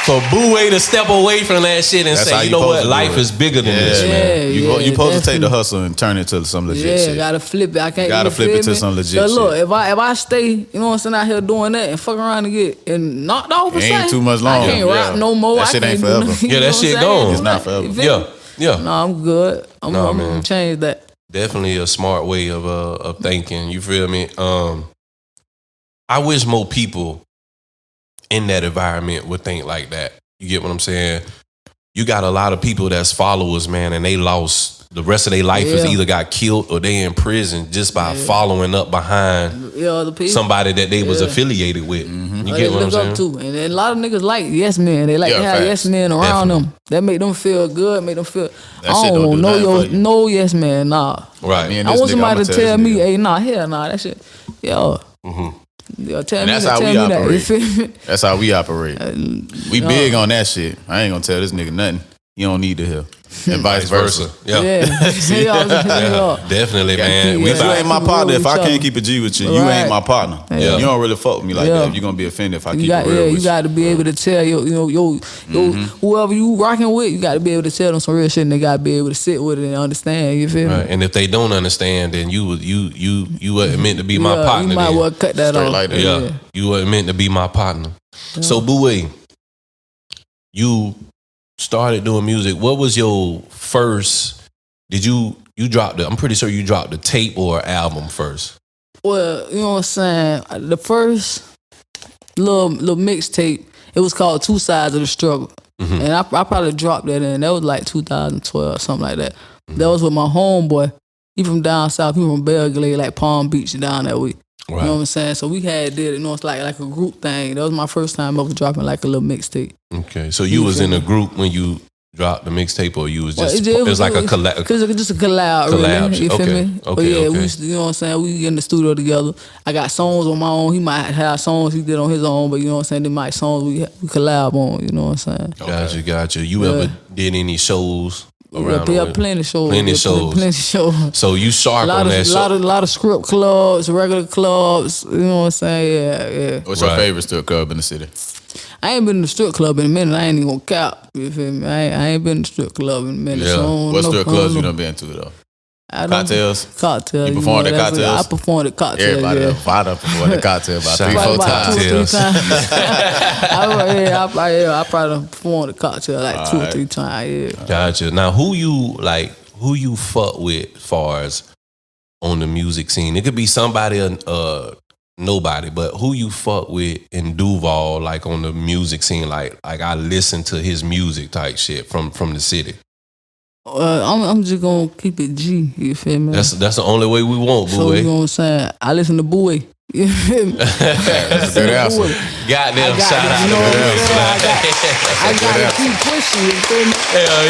for Boo Way to step away from that shit and That's how say, you you know what, supposed to do life it. is bigger than this, Yeah, man. You supposed to take the definitely. hustle and turn it to some legit Yeah, shit. gotta flip it. I can't. Gotta you flip feel it to me? some legit So look, shit. if I stay, you know what I'm saying, out here doing that and fuck around and get and knocked off, or It ain't something, too much I longer. can't rap Yeah. no more. That I shit can't ain't do forever. nothing, Yeah, you that know what shit I'm saying? gone. It's not forever. You feel Yeah, me? yeah. No, I'm good. I'm Nah, gonna man. change that. Definitely a smart way of thinking. You feel me? I wish more people in that environment would think like that. You get what I'm saying? You got a lot of people that's followers, man, and they lost the rest of their life is Yeah. either got killed or they in prison just by following up behind Yeah, other people. somebody that they was Yeah. affiliated with. Mm-hmm. You They get what I'm look saying? up to, and a lot of niggas like yes men. They like Yeah, to have facts. yes men around Definitely. them. That make them feel good. Make them feel. That I shit don't don't do know nothing your for you. no yes man. Nah. Right. Me and I this want nigga, somebody I'ma to tell tell this me, nigga. hey, nah, hell nah, that shit. Yo. Yo, tell And me that's that. how Tell we me that. You operate. feel me? That's how we operate. We big on that shit. I ain't gonna tell this nigga nothing. you don't need to hear. And vice versa. Yeah. Yeah. Definitely, man. You ain't my partner. If I can't keep a G with you, you ain't my partner. Yeah. You don't really fuck with me like that. You're gonna be offended if I keep it real with you got to be able to tell whoever you rocking with, you got to be able to tell them some real shit, and they got to be able to sit with it and understand. You feel me? Right. And if they don't understand, then you wasn't meant to be my partner. You might well cut that off. Like that. Yeah. You wasn't meant to be my partner. Yeah. So Boué, you started doing music. What was your first? Did you dropped I'm pretty sure you dropped a tape or album first. Well, you know what I'm saying. The first little mixtape, it was called Two Sides of the Struggle, and I probably dropped that in. That was like 2012, something like that. That was with my homeboy. He from down south. He from Belgrade, like Palm Beach down that way. Right. You know what I'm saying? So we did it. You know, it's like a group thing. That was my first time ever dropping like a little mixtape. Okay, so you was in a group when you dropped the mixtape, or you was just it was like a collab? Because it was just a collab, really. You feel me? But yeah, we used to, you know what I'm saying? We get in the studio together. I got songs on my own. He might have songs he did on his own, but you know what I'm saying? They might songs we collab on. You know what I'm saying? Gotcha. You ever did any shows? Plenty shows. Plenty shows. So you sharp on that show. A lot of script clubs, regular clubs. You know what I'm saying? Yeah. What's your favorite strip club in the city? I ain't been in the strip club in a minute. I ain't even gonna cap. You feel me? I ain't been in the strip club in a minute. Yeah. So what strip clubs you done been to though? Cocktails? Cocktails. You performed at Cocktails? I performed at Cocktails. Everybody done performed at Cocktails about 3-4 times. 2 or 3 times. I probably done performed at Cocktails like 2 or 3 times. Yeah. Gotcha. Now, who you fuck with far as on the music scene? It could be somebody or nobody, but who you fuck with in Duval, like on the music scene, like I listen to his music type shit from the city. I'm just gonna keep it G. You feel me? That's the only way we want, Boué. So you know what I'm saying? I listen to Boué. You feel me? That's a good answer. Goddamn, shout out to I gotta keep pushing. You feel me? Hell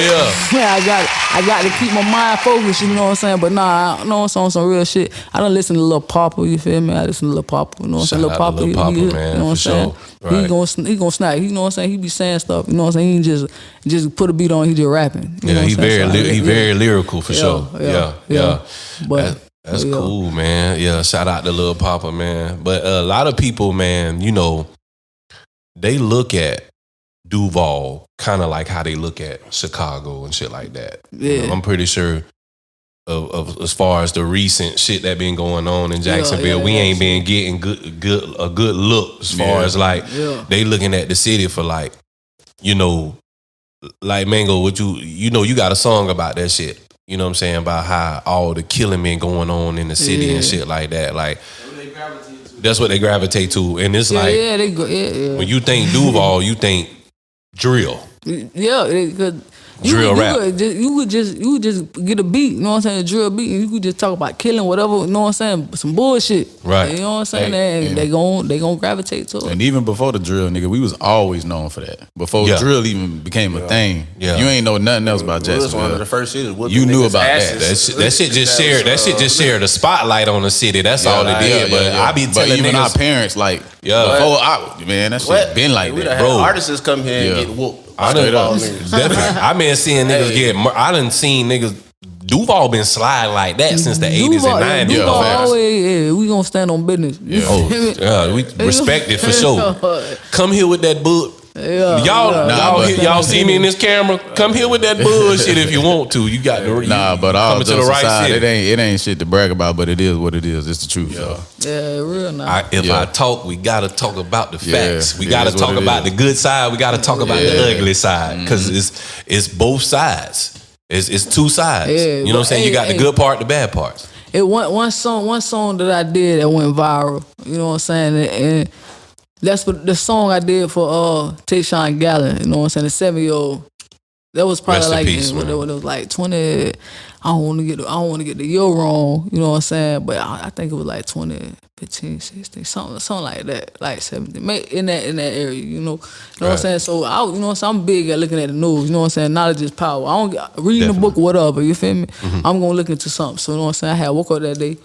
yeah. I got to keep my mind focused. You know what I'm saying? But nah, I know it's on some real shit. I don't listen to Lil Papa. You feel me? I listen to Lil Papa. You know what I'm saying? Lil Papa, man, you know what I'm saying? Right. He gonna snap. You know what I'm saying? He be saying stuff. You know what I'm saying? He ain't just put a beat on. He just rapping. You know he very lyrical for sure. Yeah. But that's cool, man. Yeah, shout out to Lil Papa, man. But a lot of people, man, you know, they look at Duval kind of like how they look at Chicago and shit like that. Yeah. You know, I'm pretty sure of as far as the recent shit that been going on in Jacksonville, we ain't been getting a good look as far as like they looking at the city for like, you know, like Mango, you got a song about that shit. You know what I'm saying? About how all the killing been going on in the city and shit like that. Like, that's what they gravitate to. And it's like, when you think Duval, you think drill. Yeah, drill rap. You would just get a beat, you know what I'm saying, a drill beat, and you could just talk about killing whatever, you know what I'm saying, some bullshit. Right. You know what I'm saying? And they gon' gravitate to it. And even before the drill, nigga, we was always known for that. Before drill even became a thing. Yeah. You ain't know nothing else about Jacksonville. It was one of the first cities. You knew about asses. That shit just shared the spotlight on the city. That's all it did. But I be telling even niggas, our parents, like, before man, that shit been like that, bro. Artists come here and get whooped. Definitely. I been seeing niggas I done seen niggas. Duval been sliding like that since the 80s and 90s. Duval always, we gonna stand on business. We respect it for sure. Come here with that book. Y'all see me in this camera. Come here with that bullshit if you want to. You got the but all coming to the right aside, city. It ain't shit to brag about, but it is what it is. It's the truth. Real nice. If I talk, we gotta talk about the facts. We gotta talk about the good side. We gotta talk about the ugly side because it's both sides. It's two sides. You know what I'm saying? You got the good part, the bad part. One song that I did that went viral. You know what I'm saying? And that's the song I did for Tayshawn Gallen. You know what I'm saying? The 7-year-old. That was probably Rest in like peace, it was like 20. I don't want to get the year wrong. You know what I'm saying? But I think it was like 2015, 16, something like that, like 17, in that area. You know what I'm saying? So I'm big at looking at the news. You know what I'm saying? Knowledge is power. I don't reading a book or whatever. You feel me? I'm gonna look into something. So you know what I'm saying? I had woke up that day,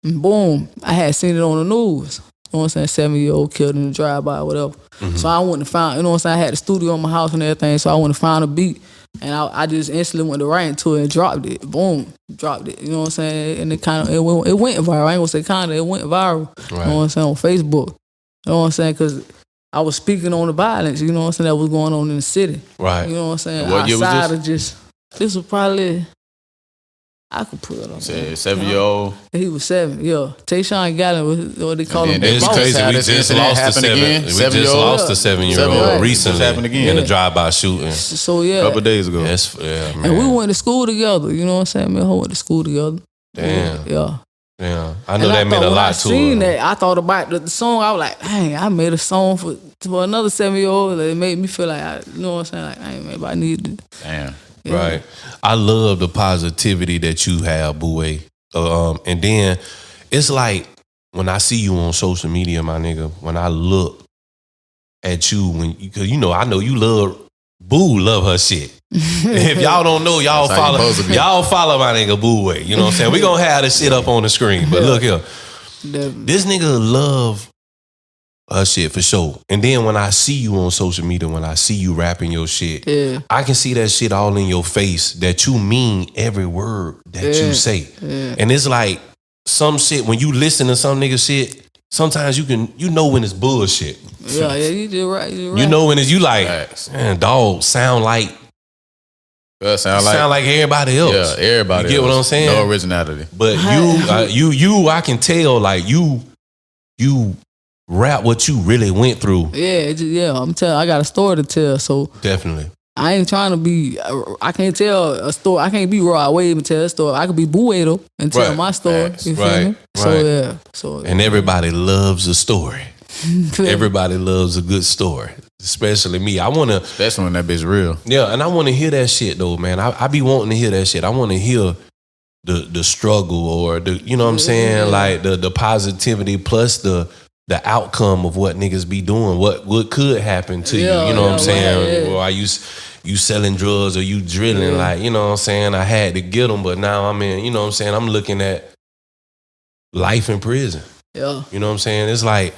and boom, I had seen it on the news. You know what I'm saying? 7-year-old killed in the drive-by or whatever. So I went to find, you know what I'm saying? I had the studio in my house and everything, so I went to find a beat. And I just instantly went to writing to it and dropped it. Boom, dropped it. You know what I'm saying? And it went viral. I ain't gonna say kinda, it went viral. Right. You know what I'm saying? On Facebook. You know what I'm saying? Because I was speaking on the violence, you know what I'm saying, that was going on in the city. Right. You know what I'm saying? What year was Outside this? of just, this was probably, I could put it on. Said 7-year-old. He was 7, yeah. Tayshawn Gallon was what they call him. And then It's Boss crazy. had We this just incident lost the happen 7. again. We just 7-year-old. lost the 7-year-old 7-year-old. recently Just happened again. in a drive-by shooting. So yeah. A couple of days ago. Yeah, man. And we went to school together, you know what I'm saying? Me and her went to school together. Damn. Yeah. Yeah, I know And that meant a when lot I to seen her. that, I thought about the song. I was like, dang, I made a song for another 7-year-old. It made me feel like, you know what I'm saying? Like, dang, maybe I need to. Damn. Yeah. Right. I love the positivity that you have, Boué. And then it's like when I see you on social media, my nigga, when I look at you, because you know, I know you love her shit. If y'all don't know, y'all That's how you follow supposed to be. y'all follow my nigga Boué. You know what I'm saying? We gonna have the shit up on the screen. But look here. This nigga love her shit for sure. And then when I see you on social media, when I see you rapping your shit, Yeah. I can see that shit all in your face that you mean every word that you say. And it's like some shit, when you listen to some nigga shit, sometimes you know when it's bullshit. Yeah, you just right. You know when it's you like, Facts. man, dog, sound like Sound like everybody else. yeah, everybody. You get what else. I'm saying? No originality. But I can tell like you rap what you really went through. Yeah, I'm telling. I got a story to tell, so Definitely. I ain't trying to be. I can't tell a story. I can't be Rod Wave and tell a story. I could be Boué though and tell Right. my story. Facts. You feel Right. me? So Right. yeah. So And everybody loves a story. Everybody loves a good story, especially me. Especially when that bitch real. Yeah, and I want to hear that shit though, man. I be wanting to hear that shit. I want to hear the struggle or the, you know what I'm saying, like the positivity plus the outcome of what niggas be doing, what could happen to you. You know what I'm saying? Or are you selling drugs or you drilling? Like, you know what I'm saying? I had to get them, but now I'm in. You know what I'm saying? I'm looking at life in prison. yeah. You know what I'm saying? It's like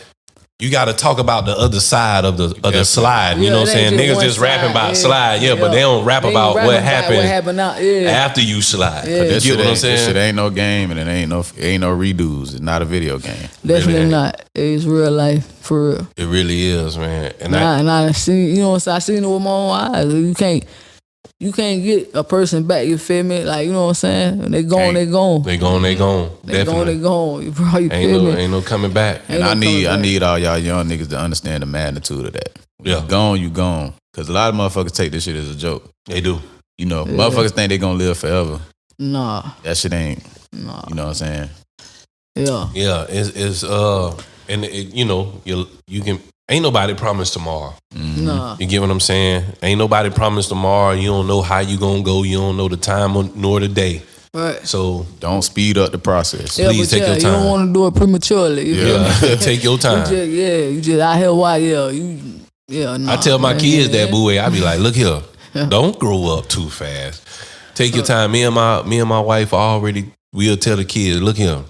you got to talk about the other side of the slide. You Yeah, know what I'm it ain't saying? just Niggas one just rapping side, about yeah. slide, but they don't rap They ain't about rapping what about happened What happened out? Yeah. after you slide. Yeah. You This get shit, what I'm ain't, this shit saying? ain't no game and it ain't no redos. It's not a video game. Definitely ain't. not. It's real life for real. It really is, man. And And I seen, you know what I'm saying? I seen it with my own eyes. You can't get a person back, you feel me? Like, you know what I'm saying? When they gone, they gone. they gone. They Definitely. gone. You probably feel me? Ain't no coming back. And no I coming back. need all y'all young niggas to understand the magnitude of that. When Yeah. you gone. Because a lot of motherfuckers take this shit as a joke. They do. You know, motherfuckers think they gonna live forever. Nah. That shit ain't. You know what I'm saying? Yeah. Yeah, it's and it, you know, you can. Ain't nobody promised tomorrow. Nah. You get what I'm saying? Ain't nobody promised tomorrow. You don't know how you gonna go. You don't know the time nor the day. Right. So Don't speed up the process. Yeah, Please but take your you time. don't want to do it prematurely. You feel me? take your time. You just out here, why? Nah, I tell my man. kids that, Boué. I be like, look here, don't grow up too fast. Take your time. Me and my wife already. We'll tell the kids, look here,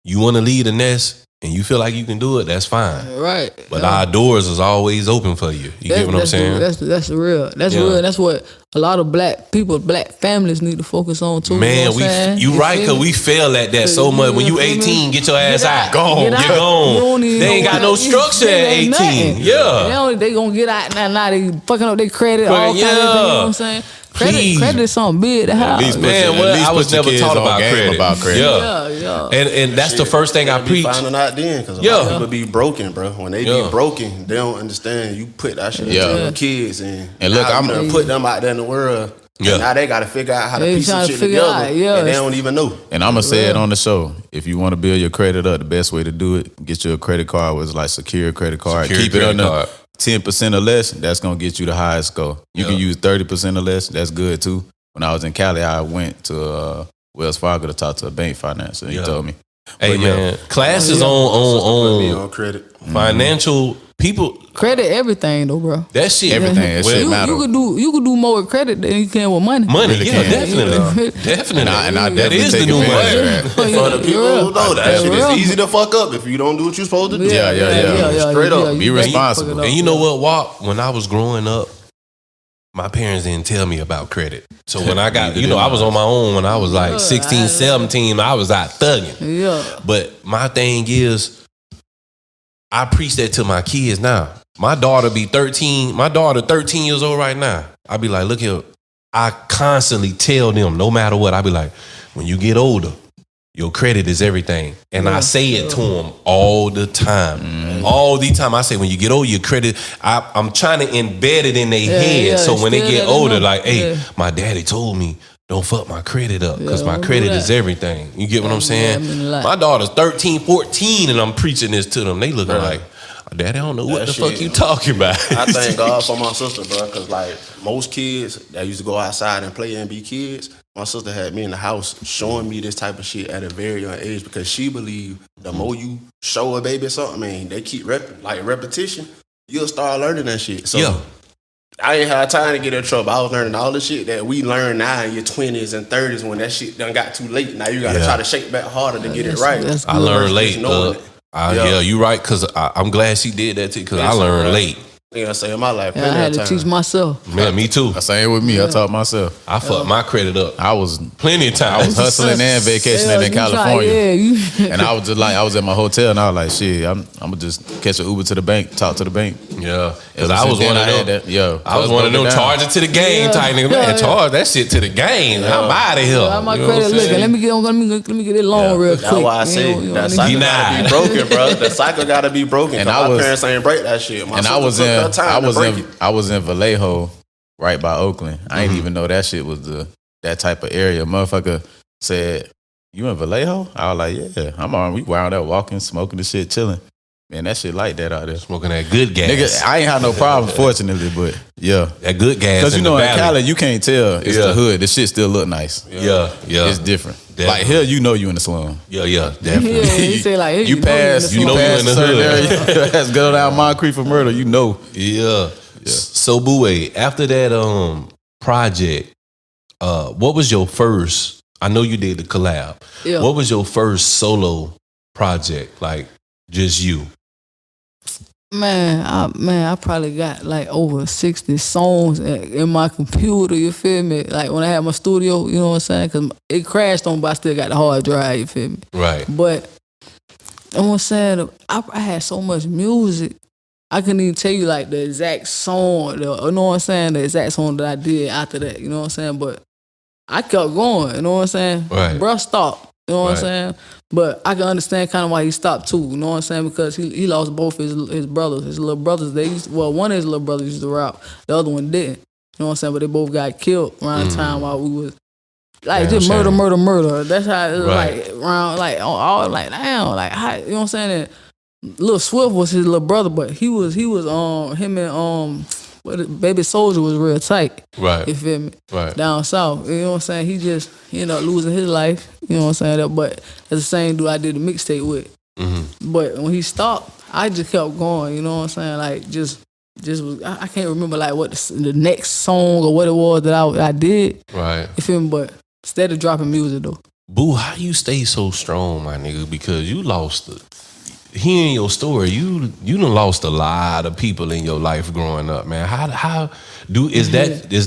you want to lead the nest and you feel like you can do it. That's fine. Right. But our doors is always open for you. You get what I'm saying? That's real. That's Yeah. real. That's what a lot of black people, black families need to focus on too. Man, you know what I'm saying? you right, feel cause me? we fail at that so much. When you 18, get your ass out. Get You're out. You gone. don't even They ain't know got no what- structure at ain't 18. nothing. Yeah. They gonna get out now they fucking up their credit, all kinds of things, you know what I'm saying? Please. Credit is something big to have. least put Man, your- well, at least I was put your never kids taught on about game credit. about credit. Yeah. And that's the first thing I They be preach. finding out then, because a Yeah. lot of people be broken, bro. When they Yeah. be broken, they don't understand. You put that shit Yeah. into your kids, and look, now I'm- you done put them out there in the world. Yeah. And now they got to figure out how to They piece some trying to shit figure together, out, yeah. and they don't even know. And I'm gonna say it on the show. If you want to build your credit up, the best way to do it, get you a credit card with like secure credit card. Secure Keep it credit under card. 10% or less. That's gonna get you the highest score. You can use 30% or less. That's good too. When I was in Cali, I went to Wells Fargo to talk to a bank financer. He told me, Hey But yeah. man, classes Put me on on credit. financial people. Credit everything though, bro. That shit, Everything, that shit matter. You could do more with credit than you can with money. money. Really Yeah, can. definitely, definitely. and I that definitely is the take new advantage money. of that. For the people who know that Yeah, shit real. is easy to fuck up if you don't do what you're supposed to do. Yeah. Straight up. Be responsible. And you know what, Walt? When I was growing up, my parents didn't tell me about credit. So when I got, I was on my own when I was like 16, 17, I was out thugging. Yeah. But my thing is, I preach that to my kids now. My daughter 13 years old right now. I be like, look here, I constantly tell them, no matter what, I be like, when you get older, your credit is everything. And I say it to them all the time. All the time. I say, when you get older, your credit, I'm trying to embed it in their head. So when they get older, like, hey, my daddy told me, don't fuck my credit up because my credit is everything. You get what I'm saying? My daughter's 13, 14, and I'm preaching this to them. They looking like, Daddy, I don't know what the fuck you talking about. I thank God for my sister, bro, because like most kids that used to go outside and play and be kids, my sister had me in the house showing me this type of shit at a very young age because she believed the more you show a baby something, man, they keep repetition, you'll start learning that shit. So I ain't had time to get in trouble. I was learning all the shit that we learn now in your 20s and 30s when that shit done got too late. Now you got to try to shake back harder to get it right. I learned late. You right, because I'm glad she did that too, because I learned late. I say in my life. I had to teach myself. Man, me too. Same with me. I taught myself. I fucked my credit up. I was plenty of times. I was hustling and vacationing in California. And I was just like, I was at my hotel and I was like, shit, I'm gonna just catch an Uber to the bank, talk to the bank. Yeah, because I was one of them. I was one of them charging to the game type nigga. Man, charge that shit to the game. I'm out of here. My credit looking. Let me get it long real quick. That's why I say that cycle gotta be broken, bro. The cycle gotta be broken. And my parents ain't break that shit. I was in Vallejo, right by Oakland. I didn't even know that shit was that type of area. Motherfucker said, "You in Vallejo?" I was like, "Yeah." I'm on. We wound up walking, smoking the shit, chilling. Man, that shit like that out there. Smoking that good gas. Nigga, I ain't had no problem, fortunately, but yeah. That good gas. Because you know, in Cali, you can't tell it's the hood. The shit still look nice. Yeah. It's different. Definitely. Like here, you know you in the slum. Yeah, definitely. Yeah, he say like, hey, you pass you in the hood. Let's go down Moncrief for murder, you know. Yeah. So, Boué, after that project, what was your first, I know you did the collab. Yeah. What was your first solo project? Like, just you? Man, I probably got like over 60 songs in my computer, you feel me? Like when I had my studio, you know what I'm saying? Because it crashed on, but I still got the hard drive, you feel me? Right. But, you know what I'm saying? I had so much music, I couldn't even tell you like the exact song, you know what I'm saying? The exact song that I did after that, you know what I'm saying? But I kept going, you know what I'm saying? Right. Bruh stopped, you know what I'm saying? But I can understand kind of why he stopped too, you know what I'm saying? Because he lost both his brothers. His little brothers, one of his little brothers used to rap, the other one didn't. You know what I'm saying? But they both got killed around the time while we was like just murder. That's how it was like around like all like damn, like how, you know what I'm saying? And Lil Swift was his little brother, but he was him and Baby Soldier was real tight. Right. You feel me? Right. Down south. You know what I'm saying? He ended up losing his life. You know what I'm saying? But it's the same dude I did the mixtape with. Mm-hmm. But when he stopped, I just kept going. You know what I'm saying? Like just was, I can't remember like what the next song or what it was that I did. Right. You feel me? But instead of dropping music though. Boo, how you stay so strong, my nigga? Because you lost hearing your story, you done lost a lot of people in your life growing up, man. Is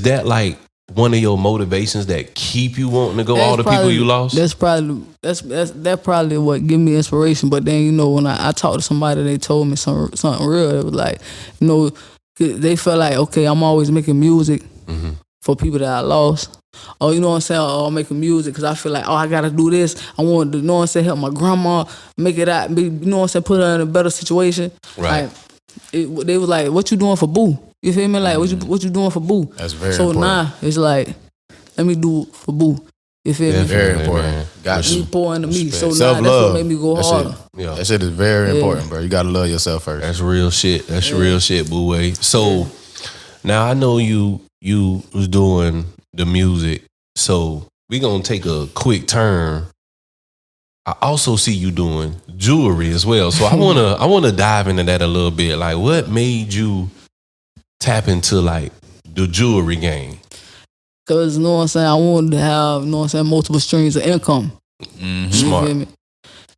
that like one of your motivations that keep you wanting to go? All the people you lost? That's probably what give me inspiration. But then, you know, when I talked to somebody, they told me something real. It was like, you know, they felt like, okay, I'm always making music for people that I lost. Or, you know what I'm saying, or making music because I feel like, I gotta do this. I want to, you know what I'm saying, help my grandma make it out, you know what I'm saying, put her in a better situation. Right. Like, they was like, what you doing for Boo? You feel me? Like, what you doing for Boo? That's very important. So now, it's like, let me do it for Boo. You feel me? Very important. Got you. Pour into me. So self-love. Now that's what made me go harder. That shit is very important, bro. You gotta love yourself first. That's real shit. That's real shit, Boué. So, now I know you was doing the music. So we gonna take a quick turn. I also see you doing jewelry as well. So I wanna dive into that a little bit. Like, what made you tap into like the jewelry game? Cause you know what I'm saying, I wanted to have, you know what I'm saying, multiple streams of income. Mm-hmm. Smart. You feel me?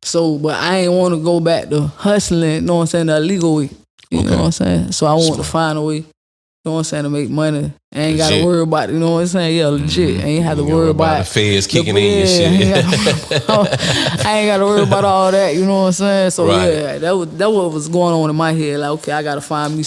So, but I ain't want to go back to hustling, you know what I'm saying, the illegal way. You know what I'm saying? So I want to find a way know what I'm saying, to make money. I ain't got to Legit. worry about, you know what I'm saying? Yeah, legit. I ain't have to You worry know, about about the feds kicking in your I shit. ain't got to worry about all that, you know what I'm saying? So Right. yeah, that what was going on in my head. Like, okay, I got to find me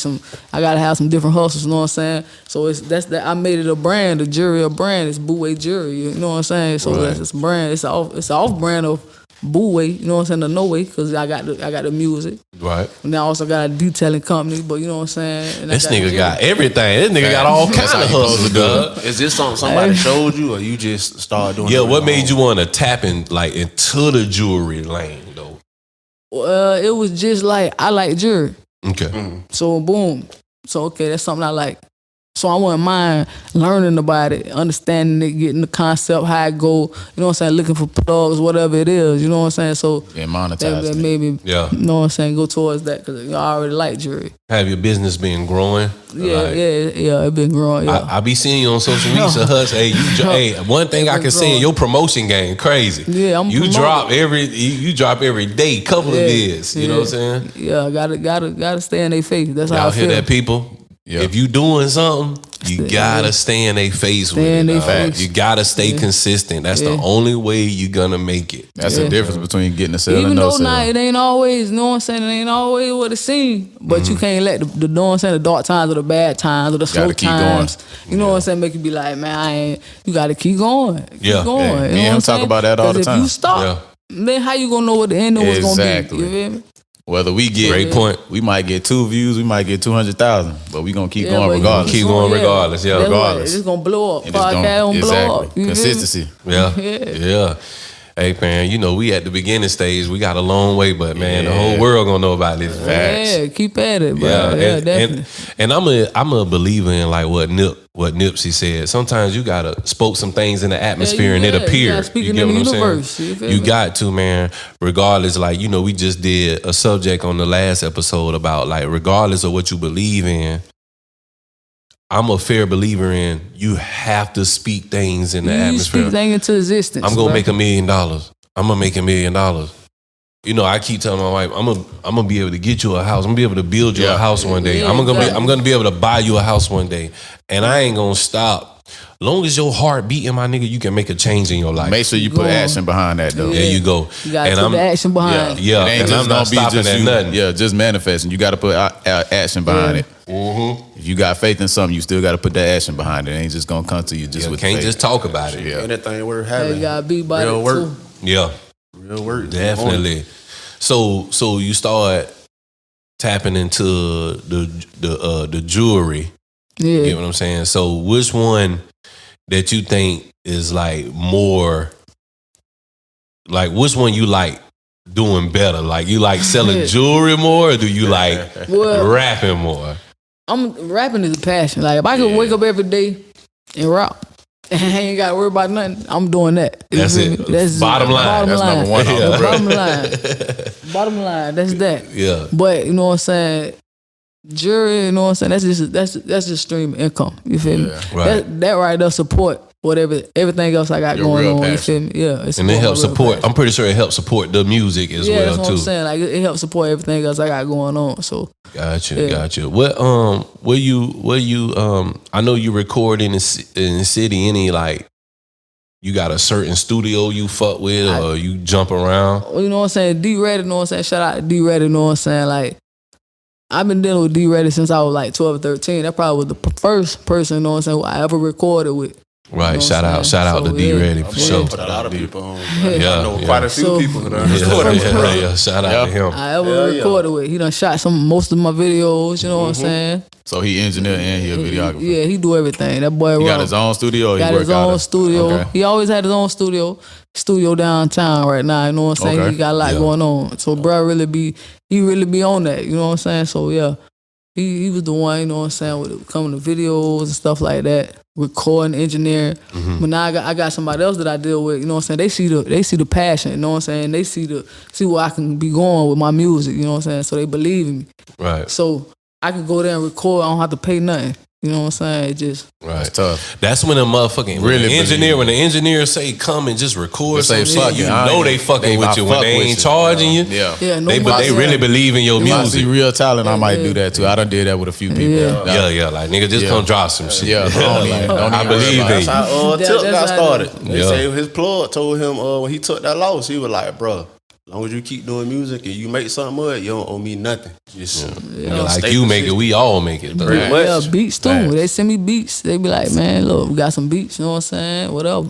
I got to have some different hustles, you know what I'm saying? So I made it a brand, the jury a brand. It's Bootway Jury, you know what I'm saying? So Right. it's a brand. It's off brand of Bootway, you know what I'm saying? The No Way, because I got the music. Right. And I also got a detailing company, but you know what I'm saying? And This I got nigga the got everything. This nigga got all That's kinds how of you supposed hustles, to do it. dog. Is this something somebody showed you, or you just started doing? Yeah, it on what your made own? you want to tap in like into the jewelry lane though? It was just like, I like jewelry. Okay. So boom. So okay, that's something I like. So I wouldn't mind learning about it, understanding it, getting the concept, how it go, you know what I'm saying, looking for plugs, whatever it is, you know what I'm saying? So And that monetizing. made me, Yeah. you know what I'm saying, go towards that because I already like jewelry. Have your business been growing? Yeah, Like, yeah, it been growing, yeah. I be seeing you on social media, so Hus. Hey, hey, one thing I can say, your promotion game crazy. Yeah, I'm you promoting. drop every day, couple of vids. You know what I'm saying? Yeah, gotta stay in their face. That's how I Y'all feel. hear that, people? Yeah. If you doing something, you gotta stay in their face with Stay it. in their dog. face. You gotta stay consistent. That's the Yeah. only way you gonna make it. That's the difference between getting a sale Even and no though sale. now it ain't always, you know what I'm saying, it ain't always what it seems. But Mm-hmm. you can't let the you know what I'm saying, the dark times or the bad times or the slow Gotta keep times. You know what I'm saying, make you be like, man, you gotta keep going. Keep Yeah. going. Yeah. You Me know and what him I'm talk saying? about that all 'Cause the if time. you stop, Yeah. then how you gonna know what the ending was gonna Exactly. be? You feel me? Whether we get Great point. we might get 2 views, we might get 200,000, but we gonna keep Yeah, going but you regardless. Keep going regardless, yeah. That's what, Regardless. it's gonna blow up. And it's Podcast gonna blow exactly. up. You feel me? Consistency. Yeah. Yeah. Yeah. Hey man, you know, we at the beginning stage. We got a long way, but man, the whole Yeah. world gonna know about this. Facts. Yeah, keep at it, bro. Yeah, Yeah, and, definitely. and I'm a believer in like what Nipsey said. Sometimes you gotta spoke some things in the atmosphere and it you gotta appeared. speak You it get in what the I'm universe, saying? you feel You me? got to, man. Regardless, like you know, we just did a subject on the last episode about like regardless of what you believe in. I'm a fair believer in you have to speak things in the You atmosphere. speak things into existence. I'm gonna bro. make $1 million. I'm gonna make $1 million. You know, I keep telling my wife, I'm gonna be able to get you a house. I'm gonna be able to build you a house one day. Yeah, I'm exactly. gonna be able to buy you a house one day. And I ain't gonna stop. Long as your heart beating, my nigga, you can make a change in your life. Make sure you Go put on. action behind that though. There you go. You gotta And put I'm the action behind it. yeah, It ain't and just I'm not gonna be stopping just at you, nothing. yeah, just manifesting. You got to put action behind Yeah. it. Mm-hmm. If you got faith in something, you still got to put that action behind it. It ain't just gonna come to you just with Can't faith. just talk about it. Yeah. Anything worth Hey, having. you gotta be by Real it work. too. Yeah, Real work. definitely. So you start tapping into the jewelry. You Yeah. get what I'm saying? So which one that you think is like more like which one you like doing better? Like you like selling jewelry more or do you like Well, rapping more? rapping is a passion. Like if I could wake up every day and rap and I ain't gotta worry about nothing, I'm doing that. You That's feel it. me? That's Bottom line. Bottom That's line. number one on Yeah, the bottom line. Bottom line. That's that. Yeah. But you know what I'm saying? Jury, you know what I'm saying? That's just stream income. You feel me? Right. That right there support everything else I got Your going real on. You passion. feel me? Yeah. And it helps my real support. passion. I'm pretty sure it helps support the music as Yeah, well that's what too. I'm saying. Like it helps support everything else I got going on. So Gotcha, Yeah. gotcha. What where you I know you record in the city. Any like you got a certain studio you fuck with or you jump around? you know what I'm saying? D Ready, you know what I'm saying? Shout out to D Ready, you know what I'm saying? Like I've been dealing with D Ready since I was like 12 or 13. That probably was the first person, you know what I'm saying, who I ever recorded with. Right. know shout what I'm out saying? to So, D yeah. Ready for Yeah. sure. Put a lot of people on. Yeah, I know yeah. quite a few So- people that done Yeah, recorded with. yeah, shout out to him. I ever recorded with. He done shot most of my videos, you know what I'm saying? So he engineer and he a videographer. Yeah, he do everything. That boy He got raw. his own studio. Or Got he work his out own of- studio. Okay. He always had his own studio downtown right now. You know what I'm saying? Okay. He got a lot Yeah. going on. So bro really be on that. You know what I'm saying? So yeah, he was the one. You know what I'm saying? With coming to videos and stuff like that, recording, engineering. Mm-hmm. But now I got somebody else that I deal with. You know what I'm saying? They see the passion. You know what I'm saying? They see where I can be going with my music. You know what I'm saying? So they believe in me. Right. So I can go there and record. I don't have to pay nothing. You know what I'm saying? It just Right. It's tough. That's when a motherfucking Really when the engineer say come and just record They say, some fuck shit, it, you I know ain't- they fucking with I you when fuck they with ain't you. charging you. Yeah. yeah, But they really believe in your If I see music. real talent, I might do that too. I done did that with a few people. Yeah. Yeah, like nigga, just Yeah. come drop some shit. Yeah, don't I even believe worry in about you. it. That's how Tip That's got how started. it They Yeah. say his plug told him when he took that loss, he was like, bro, as long as you keep doing music and you make something of it, you don't owe me nothing. Just Like stay you make it, consistent. we all make it. But Pretty much. Yeah, beats too. Facts. They send me beats. They be like, man, look, we got some beats. You know what I'm saying? Whatever.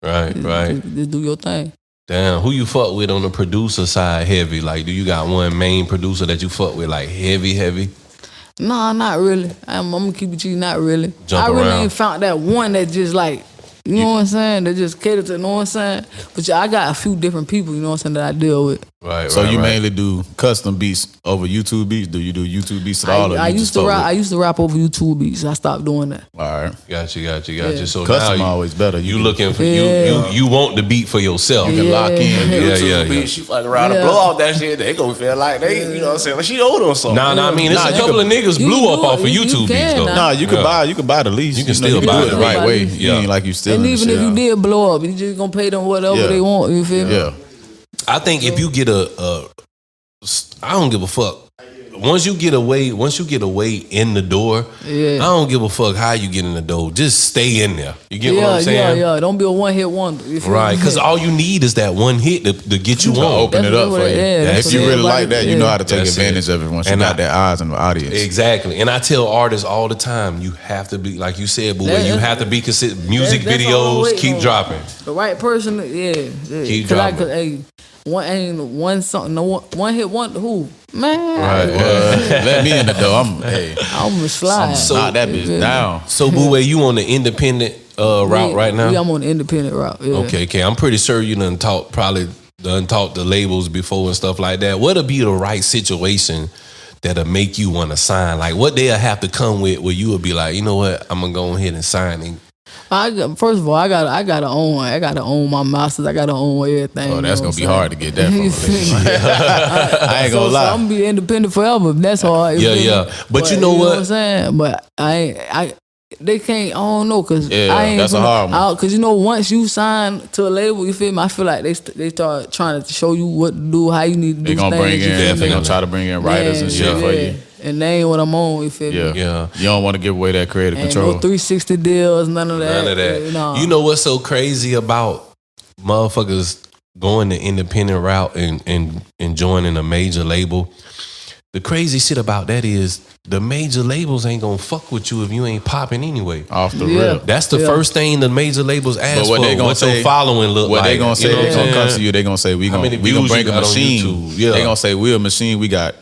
right. Just do your thing. Damn, who you fuck with on the producer side heavy? Like, do you got one main producer that you fuck with like heavy? Nah, not really. I'm gonna keep it cheap. Not really. Jump I really around. ain't found that one that just like, you know what I'm saying? That just cater to, you know what I'm saying? But yeah, I got a few different people, you know what I'm saying, that I deal with. Right. So you mainly do custom beats over YouTube beats? Do you do YouTube beats at all? Or I you used just to fuck rap. with- I used to rap over YouTube beats. I stopped doing that. All right. Got you. Yeah. So Custom now always better. you can- looking for Yeah. you want the beat for yourself. You can lock in. Yeah, yeah. Bitch, she fucking around and Yeah. blow off that shit. They gonna feel like they, you know what I'm saying? Like she owed them something. Nah, I mean, it's Nah, a you couple can- of niggas you blew can up do off it. of You YouTube beats can though. now. Nah, you can Yeah. buy the lease. You can know, still do buy it the the right lease. way. Yeah. You ain't like you still. And in the even shit. if you did blow up, you just gonna pay them whatever Yeah. they want. You feel me? Yeah. I think if you get I don't give a fuck. Once you get away in the door, Yeah. I don't give a fuck how you get in the door. Just stay in there. You get what I'm saying? Yeah. Don't be a one hit wonder. You feel Right, me? because all you need is that one hit to get you To on. open it up for you. that's If you what really everybody- like that, you know how to take That's advantage it. of it once you And got I- that eyes in the audience. Exactly. And I tell artists all the time, you have to be, like you said, boy, you have to be consistent. Music That's all I'm videos, waiting keep on. dropping. The right person, yeah. Keep 'Cause dropping. hey, one song, no one hit wonder who, man. Right. Let me in the door. I'm I'm a slide. knock that bitch down. So, Boo, you on the independent route right now? Yeah, I'm on the independent route. Yeah. Okay. I'm pretty sure you done talked the labels before and stuff like that. What'll be the right situation that'll make you want to sign? Like, what they'll have to come with where you will be like, you know what, I'm gonna go ahead and sign it. First of all, I gotta own my masters. I gotta own everything. Oh, that's you know gonna be what I'm hard to get that You from. feel me? I ain't gonna So lie. I'm gonna be independent forever. That's hard. you Yeah, feel me? yeah. But you know what? I'm saying? But they can't. I don't know because Yeah, I ain't. that's a hard one. Because you know, once you sign to a label, you feel me? I feel like they start trying to show you what to do, how you need to They do gonna things. bring you in. feel me? They gonna try to bring in writers and shit for you. And they ain't what I'm on. You feel Yeah. me? Yeah. You don't want to give away that creative Ain't control. no 360 deals, none of that. None of that. Nah. You know what's so crazy about motherfuckers going the independent route and joining a major label? The crazy shit about that is the major labels ain't gonna fuck with you if you ain't popping anyway. Off the Yeah. rip. That's the Yeah. first thing the major labels ask But what for. they gonna What's say? your following look What like? they gonna say? You know They what gonna I'm come saying? to you. They gonna say we How many gonna views bring you a got on machine. YouTube? Yeah. They gonna say we're a machine. We got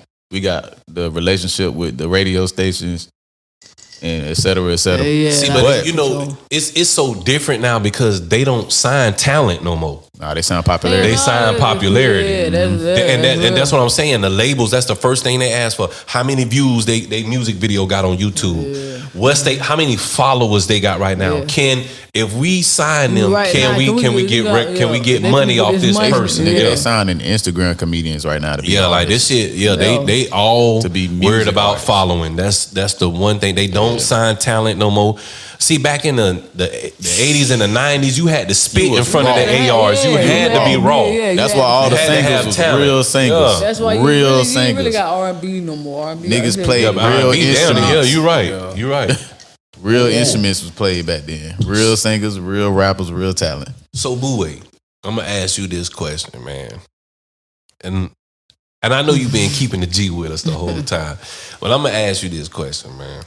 the relationship with the radio stations and et cetera, et cetera. Yeah, See, that's but for you know, sure. it's so different now because they don't sign talent no more. Nah, they sound popular. They sign popularity. Yeah, And that's what I'm saying. The labels, that's the first thing they ask for. How many views they music video got on YouTube? How many followers they got right now? Yeah. If we sign them, Right can now, we get they money can off get this money. person? Nigga, Yeah. they signing Instagram comedians right now to be Yeah, like artists. this shit. Yeah, Yeah. they all To be worried music about artists. following. That's the one thing. They don't sign talent no more. See, back in the 80s and the 90s, you had to spit You in was front of raw. the ARs. You had to be raw. That's why all the You had to singles have was talent. real singles. Yeah. That's why you real really, singles. You really got R&B no more. R&B Niggas out play here. Yeah, real R&B down there. Yeah, instruments. you right. You right. Real instruments was played back then. Real singers, real rappers, real talent. So, Boo-Way, I'm gonna ask you this question, man. And I know you've been keeping the G with us the whole time, but I'm gonna ask you this question, man.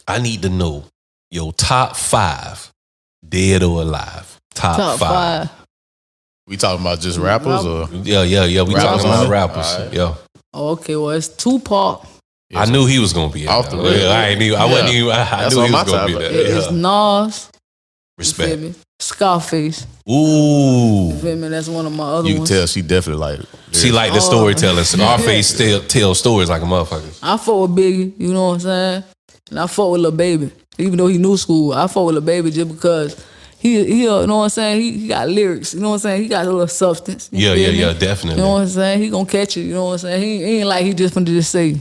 I need to know your top 5, dead or alive. Top 5. We talking about just rappers or? Yeah. We Rappers talking about only? rappers. All right. Yeah. Oh, okay, well, it's Tupac. I knew he was gonna be in Off there. the rip. Yeah, I knew That's he on was my gonna be top. there. It's Yeah. Nas. You Respect. feel me? Scarface. Ooh. You feel me? That's one of my other You can ones. tell she definitely like. She like the storyteller. Scarface still tells stories like a motherfucker. I fuck with Biggie, you know what I'm saying? And I fuck with Lil Baby. Even though he new school, I fuck with Lil Baby just because he you know what I'm saying? He got lyrics, you know what I'm saying? He got a little substance. You feel me? Yeah, definitely. You know what I'm saying? He gonna catch it, you know what I'm saying? He ain't like he just finna just say,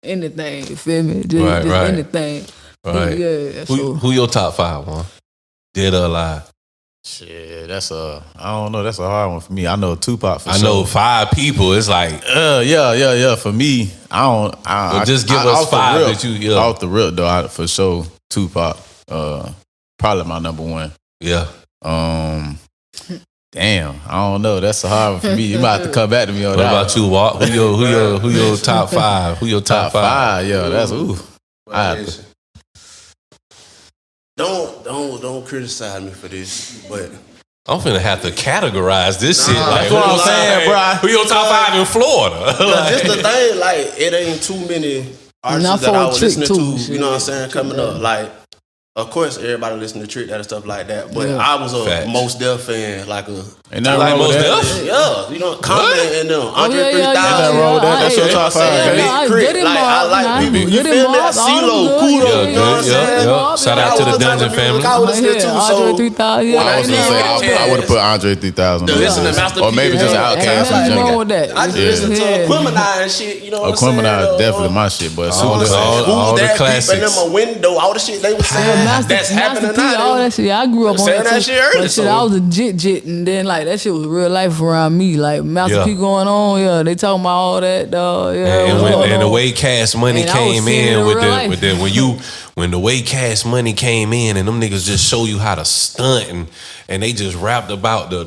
anything. You feel me? Just Right. anything. Right. Yeah. Who your top 5, man? Dead or alive? Shit, I don't know. That's a hard one for me. I know Tupac for I sure. know 5 people. It's like, Yeah. For me, I don't. well, just give us off the 5 rip, that you. Off the rip though, for sure. Tupac, probably my number 1. Yeah. Damn, I don't know. That's a hard one for me. You might have to come back to me on What that. about you, Walt? Who your top 5? Who your top 5? Yeah, that's ooh. Don't criticize me for this, but I'm finna have to categorize this shit. Like, that's what I'm saying, bro. Who your top 5 in Florida? just the thing, like it ain't too many artists that I was listening to. You know what I'm saying? Coming up, like. Of course, everybody listen to Trick That and stuff like that, but I was a Mos Def fan, like a. Ain't nothing wrong with that. Yeah, you know, Common and them, Andre 3000. Ain't nothing wrong with that. That's your top 5. I like people. You feel me? That CeeLo, Kudo, you know what I'm saying? Shout out to the Dungeon family. I was listening to Andre 3000. I was gonna say I would have put Andre 3000. Listen to Master or maybe just Outkast and Nothing wrong Jungle. with that. I just listen to Aquemini and shit, you know what I'm saying? Aquemini is definitely my shit, but all the classics. And them a window, all the shit they was saying. That's happening now. All that shit. I grew up on that shit early. But shit, I was a jit, and then like that shit was real life around me. Like Master P going on, they talking about all that, dog. And the way Cash Money And I came was seeing it in in with real life. when the way Cash Money came in and them niggas just show you how to stunt and they just rapped about the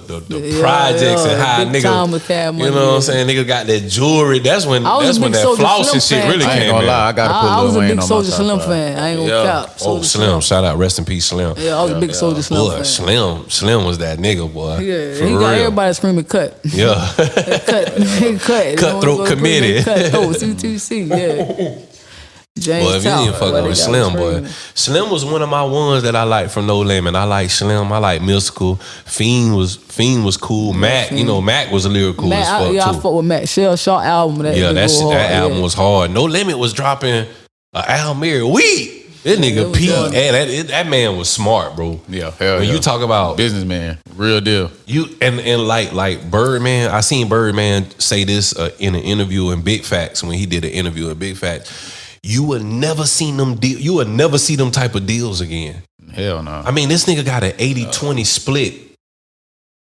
projects and how big time with Cash you Money, know what I'm saying, niggas got that jewelry. That's when I was a big that Soulja flossing Slim shit fan. really I ain't came gonna in. lie, I gotta I put was Lil a Wayne big on my Soulja top Slim 5. fan. I ain't gonna cap. Oh, Soulja Slim. Shout out, rest in peace, Slim. Yeah, I was a big Soulja Slim Boy, fan. Slim was that nigga, boy. Yeah, For he got real. everybody screaming cut. Yeah. cut. Cutthroat committee. Cutthroat, C2C, yeah. James Boy, if you ain't fucking with Slim, boy. Slim was one of my ones that I liked from No Limit. I like Slim. I like Mystical. Fiend was cool. Mac, you know, Mac was lyrical as fuck I too. fuck with Mac. Shell Sharp album. That album was hard. No Limit was dropping an album every week. This nigga P, that man was smart, bro. Yeah, hell when yeah. you talk about businessman, real deal. You and like Birdman, I seen Birdman say this in an interview in Big Facts when he did an interview in Big Facts. You would never see them you would never see them type of deals again. Hell no. I mean, this nigga got an 80-20 split.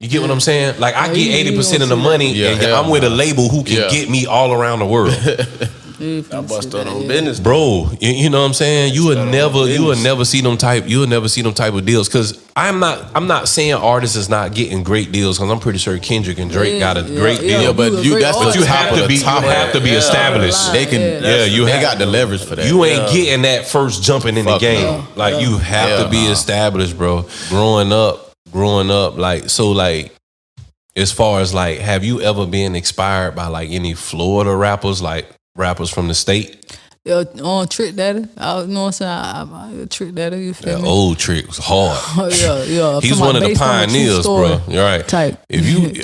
You get what I'm saying? Like I get 80% of the money, and I'm with a label who can get me all around the world. I bust out on business, bro. You know what I'm saying? You would never see them type of deals. Cause I'm not saying artists is not getting great deals. Cause I'm pretty sure Kendrick and Drake got a great deal. Yeah, but you have to be established. They can. They got the leverage for that. You ain't getting that first jumping in the game. No. Like you have to be established, bro. Growing up, like so, like as far as like, have you ever been inspired by like any Florida rappers, like rappers from the state? On Trick Daddy, you know what I'm saying? I Trick Daddy, you feel me? Old Trick was hard. Yeah. He's one of the pioneers, bro. You're right. Type. If you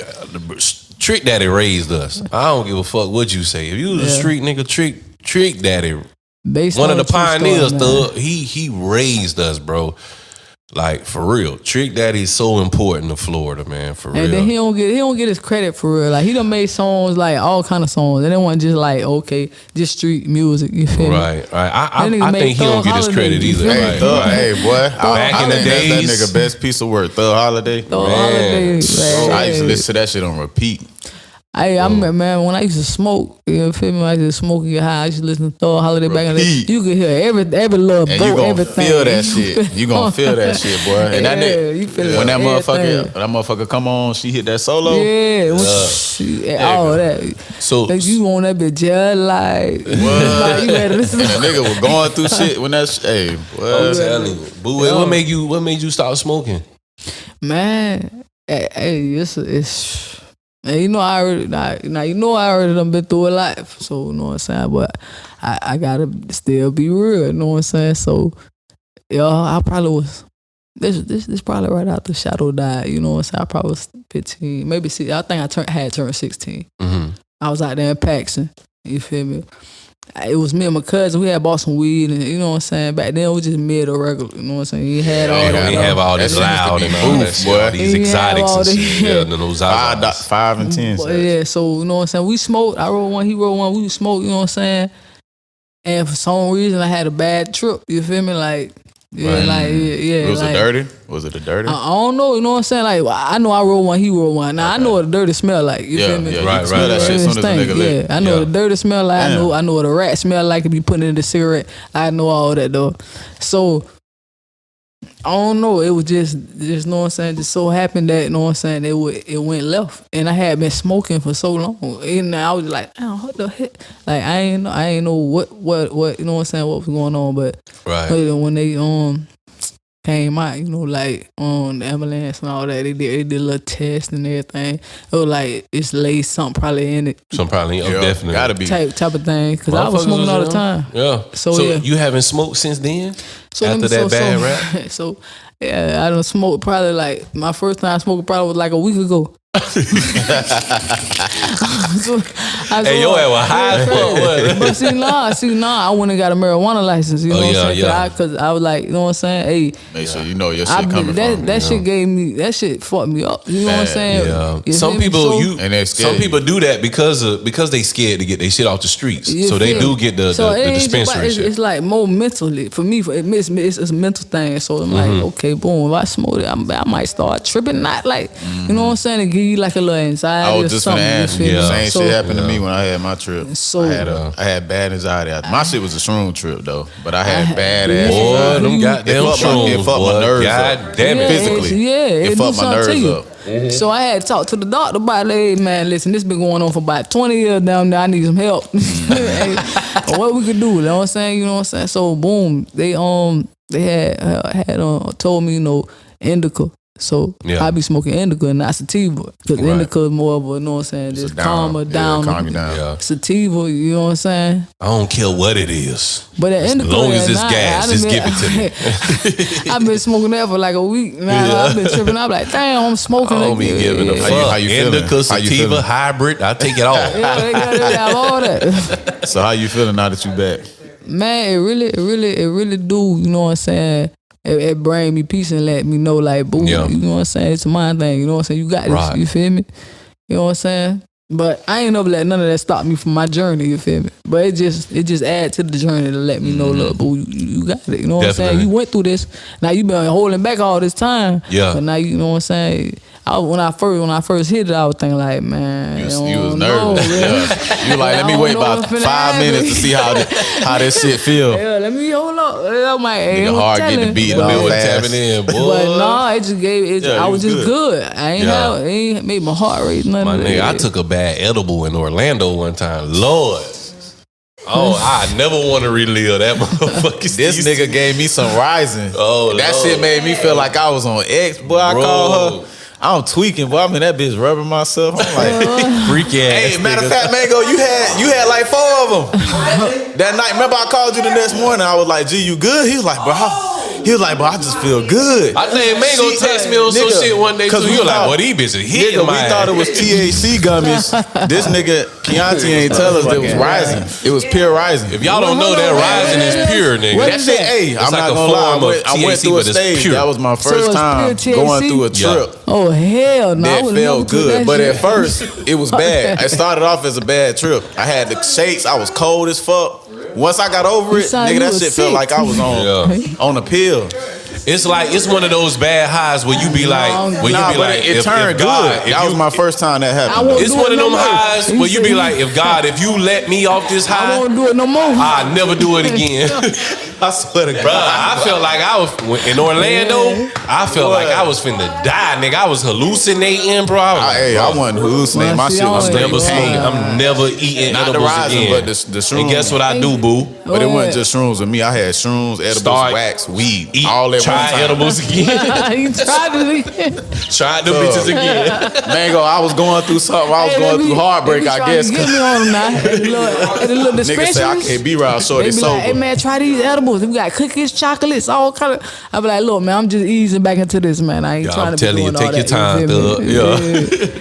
Trick Daddy raised us. I don't give a fuck what you say. If you was a street nigga, Trick Daddy, one of the pioneers, thug. He raised us, bro. Like for real, Trick Daddy is so important to Florida, man. For real. And then he don't get his credit for real. Like he done made songs, like all kind of songs. And it wasn't just like just street music. You feel me? Right. I think he don't get his credit either. Hey, hey, boy. Back in the days, that nigga best piece of work, Thug Holiday. Man. I used to listen to that shit on repeat. I remember, man, when I used to smoke, you feel me? When I used to smoke and get high, I used to listen to Thug Holiday back in the day. You could hear every little and boat, you gonna everything. feel that shit. You gonna feel that shit, boy. And that nigga, when that motherfucker come on, she hit that solo. Yeah, all that. So like you on that bitch just like what? You better listen. And that nigga was going through shit when that hey, I'm telling you. But what made you stop smoking? Man, hey, it's and you know I already done been through a lot. So you know what I'm saying? But I gotta still be real, you know what I'm saying? So I probably was this probably right after Shadow died, you know what I'm saying? I probably was 15, maybe 16. I think I had turned 16. Mm-hmm. I was out there in Paxton, you feel me? It was me and my cousin. We had bought some weed, and you know what I'm saying. Back then, it was just mid or regular. You know what I'm saying. He had all that. We have all this loud and all that shit, all these exotics and shit. Yeah, those 5 and 10. Yeah, so you know what I'm saying. We smoked. I rolled one. He rolled one. We smoked. You know what I'm saying. And for some reason, I had a bad trip. You feel me? Like, yeah. Was like, it dirty? Was it a dirty? I don't know. You know what I'm saying? Like, I know I rolled one, he rolled one. Now I know what a dirty smell like. You feel me? Yeah, Right, you can smell that right. shit as soon as a Stink, nigga lick. I know Yeah. what a dirty smell like. Damn. I know what a rat smell like if you put it in the cigarette. I know all that though. So I don't know. It was just know what I'm saying. Just so happened that know what I'm saying. It went left, and I had been smoking for so long, and I was like, oh, what the heck? Like I ain't know what you know what I'm saying. What was going on, but Right. when they came out, you know, like on the ambulance and all that, they did a little test and everything. It was like it's laced something probably in it, Some probably, definitely. Gotta be. type of thing. Cause I was Motherfuckers smoking all the young. time. Yeah. So, So yeah. you haven't smoked since then? So After that bad rap? So yeah, I done smoked probably like my first time smoking probably was like a week ago. Hey, your ass was high as fuck, wasn't it? But see, nah, I went and got a marijuana license. You know what I'm saying? yeah. Cause I was like, you know what I'm saying? Hey, Make sure you know your shit coming from. that shit gave me, that shit fucked me up. You know what I'm Bad, saying? Yeah. You Some feel me? people So- And they're some scared. people do that because they scared to get their shit off the streets. You So they feel do me? get the So it ain't just dispensary about- shit. It's like more mentally for me. It's a mental thing. So I'm Mm-hmm. like, okay, boom. If I smoke it, I might start tripping. Not like you know what I'm saying. To give you like a little anxiety I or was just gonna something. ask you you. feel The me? same So- shit happened to me when I had my trip. So- I had bad anxiety. My shit was a shroom trip though, but I had bad ass. Boy, anxiety. them goddamn It fucked shrooms, my boy. nerves God up. damn it. Physically. it It fucked do my something to nerves you. up. So I had to talk to the doctor about it. Hey man, listen, this been going on for about 20 years down there. I need some help. Hey, what we could do? You know what I'm saying? You know what I'm saying? So boom, they had told me, you know, indica. So Yeah. I be smoking indica and not sativa. Because Right. indica is more of a, you know what I'm saying, just calmer down. Calm you down. Yeah. Sativa, you know what I'm saying? I don't care what it is. But that indica, long as and it's gas, done just been- give it to me. I've been smoking that for like a week. Now Yeah. I've been tripping. I'm like, damn, I'm smoking. I don't be again. giving a Yeah. fuck. How you feeling? Indica, How you sativa, feeling? hybrid, I take it all. Yeah, they have all that. So how you feeling now that you back? Man, it really do. You know what I'm saying? It bring me peace and let me know, like, boom, Yeah. you know what I'm saying? It's a mind thing. You know what I'm saying? You got this. Right. You feel me? You know what I'm saying? But I ain't never let none of that stop me from my journey. You feel me? But it just add to the journey to let me know, look, boo, you got it. You know what I'm saying? Definitely. You went through this. Now you been holding back all this time. Yeah. But now you know what I'm saying. When I first hit it, I was thinking like, man, You I was don't know, nervous. man. Yeah. You like, let me I wait don't know about what's finna 5 minutes to happen. see how this shit feel. Yeah, let me hold up. I'm like, hey, Nigga I'm hard getting telling. the beat But all they was fast. tapping in, boy. But no, it just gave it. Yeah, I you was was just good. I ain't Yeah. have, it ain't made my heart rate nothing. My of nigga, I that. took a bad edible in Orlando one time. Lord. Oh, I never want to relive that motherfucker. This nigga gave me some rising. Oh, that Lord. shit made me feel like I was on X. Boy, I Bro. call her. I'm tweaking, boy. I'm in that bitch rubbing myself. I'm like, freaky ass. hey, matter nigga. of fact, Mango, you had like 4 of them that night. Remember, I called you the next morning. I was like, "G, you good?" He was like, "Bro." He was like, "Bro, I just feel good." I think Mango She- text me on some nigga, shit one day too. 'cause we You like, thought- boy, these bitches hitting Nigga, we my thought ass. it was THC gummies. This nigga Keontae ain't tell us it was rising. It was pure rising. If y'all don't know that rising is pure, nigga. What That is shit, that? hey, I'm like not a gonna lie. form of I went THC, through a but it's stage. pure. That was my So first it's time pure going THC? through a Yeah. trip. Oh hell no! I That would felt never do good, that but shit. at first it was bad. It started off as a bad trip. I had the shakes. I was cold as fuck. Once I got over You it, sound nigga, you that was shit felt sick. like I was on a pill. It's like it's one of those bad highs where you be like, when Nah, you be but like, it if turned God, good. if That was you- my first time that I happened. won't It's do one it of them no more. highs He where you be said, like, if God, if you let me off this I high, won't do it no more. I'll never do it again. I swear to Bruh, God. I felt like I was in Orlando. I felt like I was finna die, nigga. I was hallucinating, bro. I was like, Hey, bro, I wasn't hallucinating. My Well, see, shit was I straight never ain't smoking. pain. I'm never eating Not the edibles rising, again. but the shrooms. And guess what I do, boo? But it Oh, wasn't yeah. just shrooms with me. I had shrooms, edibles, Start- wax, weed, Eat, all at one try time. edibles again. You tried to. Tried them bitches again. Mango, I was going through something. I was Hey, going they through be- heartbreak, they be I trying guess. to get me on them now. At the little Niggas say I dispensaries. can't be around They shorty be sober. like, hey man, try these edibles. We got cookies, chocolates, all kind of. I be like, look man, I'm just easing back into this, man. I ain't Yeah, trying I'm to be telling you, doing all take your that, time, feel thug. me?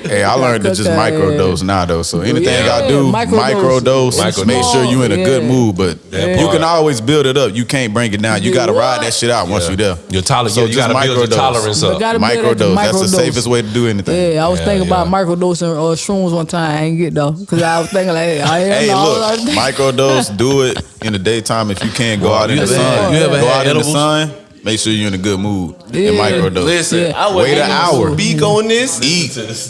Yeah. Hey, I learned to just Okay. microdose now though. So anything Yeah, I do, microdose. microdose. Make sure you in a good Yeah. mood. But That you part. can always build it up. You can't bring it down. You Yeah, gotta what? ride that shit out once you there. Your tolerance. So You got to just build your microdose. tolerance But up. gotta build that Microdose. That's the microdose. safest way to do anything. Yeah, I was thinking about yeah. microdosing shrooms one time. I ain't get though, cause I was thinking like, Hey, look, microdose, do it in the daytime if you can't go out in the sun. You ever go had out in the edibles? sun. Make sure you're in a good mood. Yeah. And microdose. Listen, Yeah. I Wait wasn't an gonna hour. speak on this.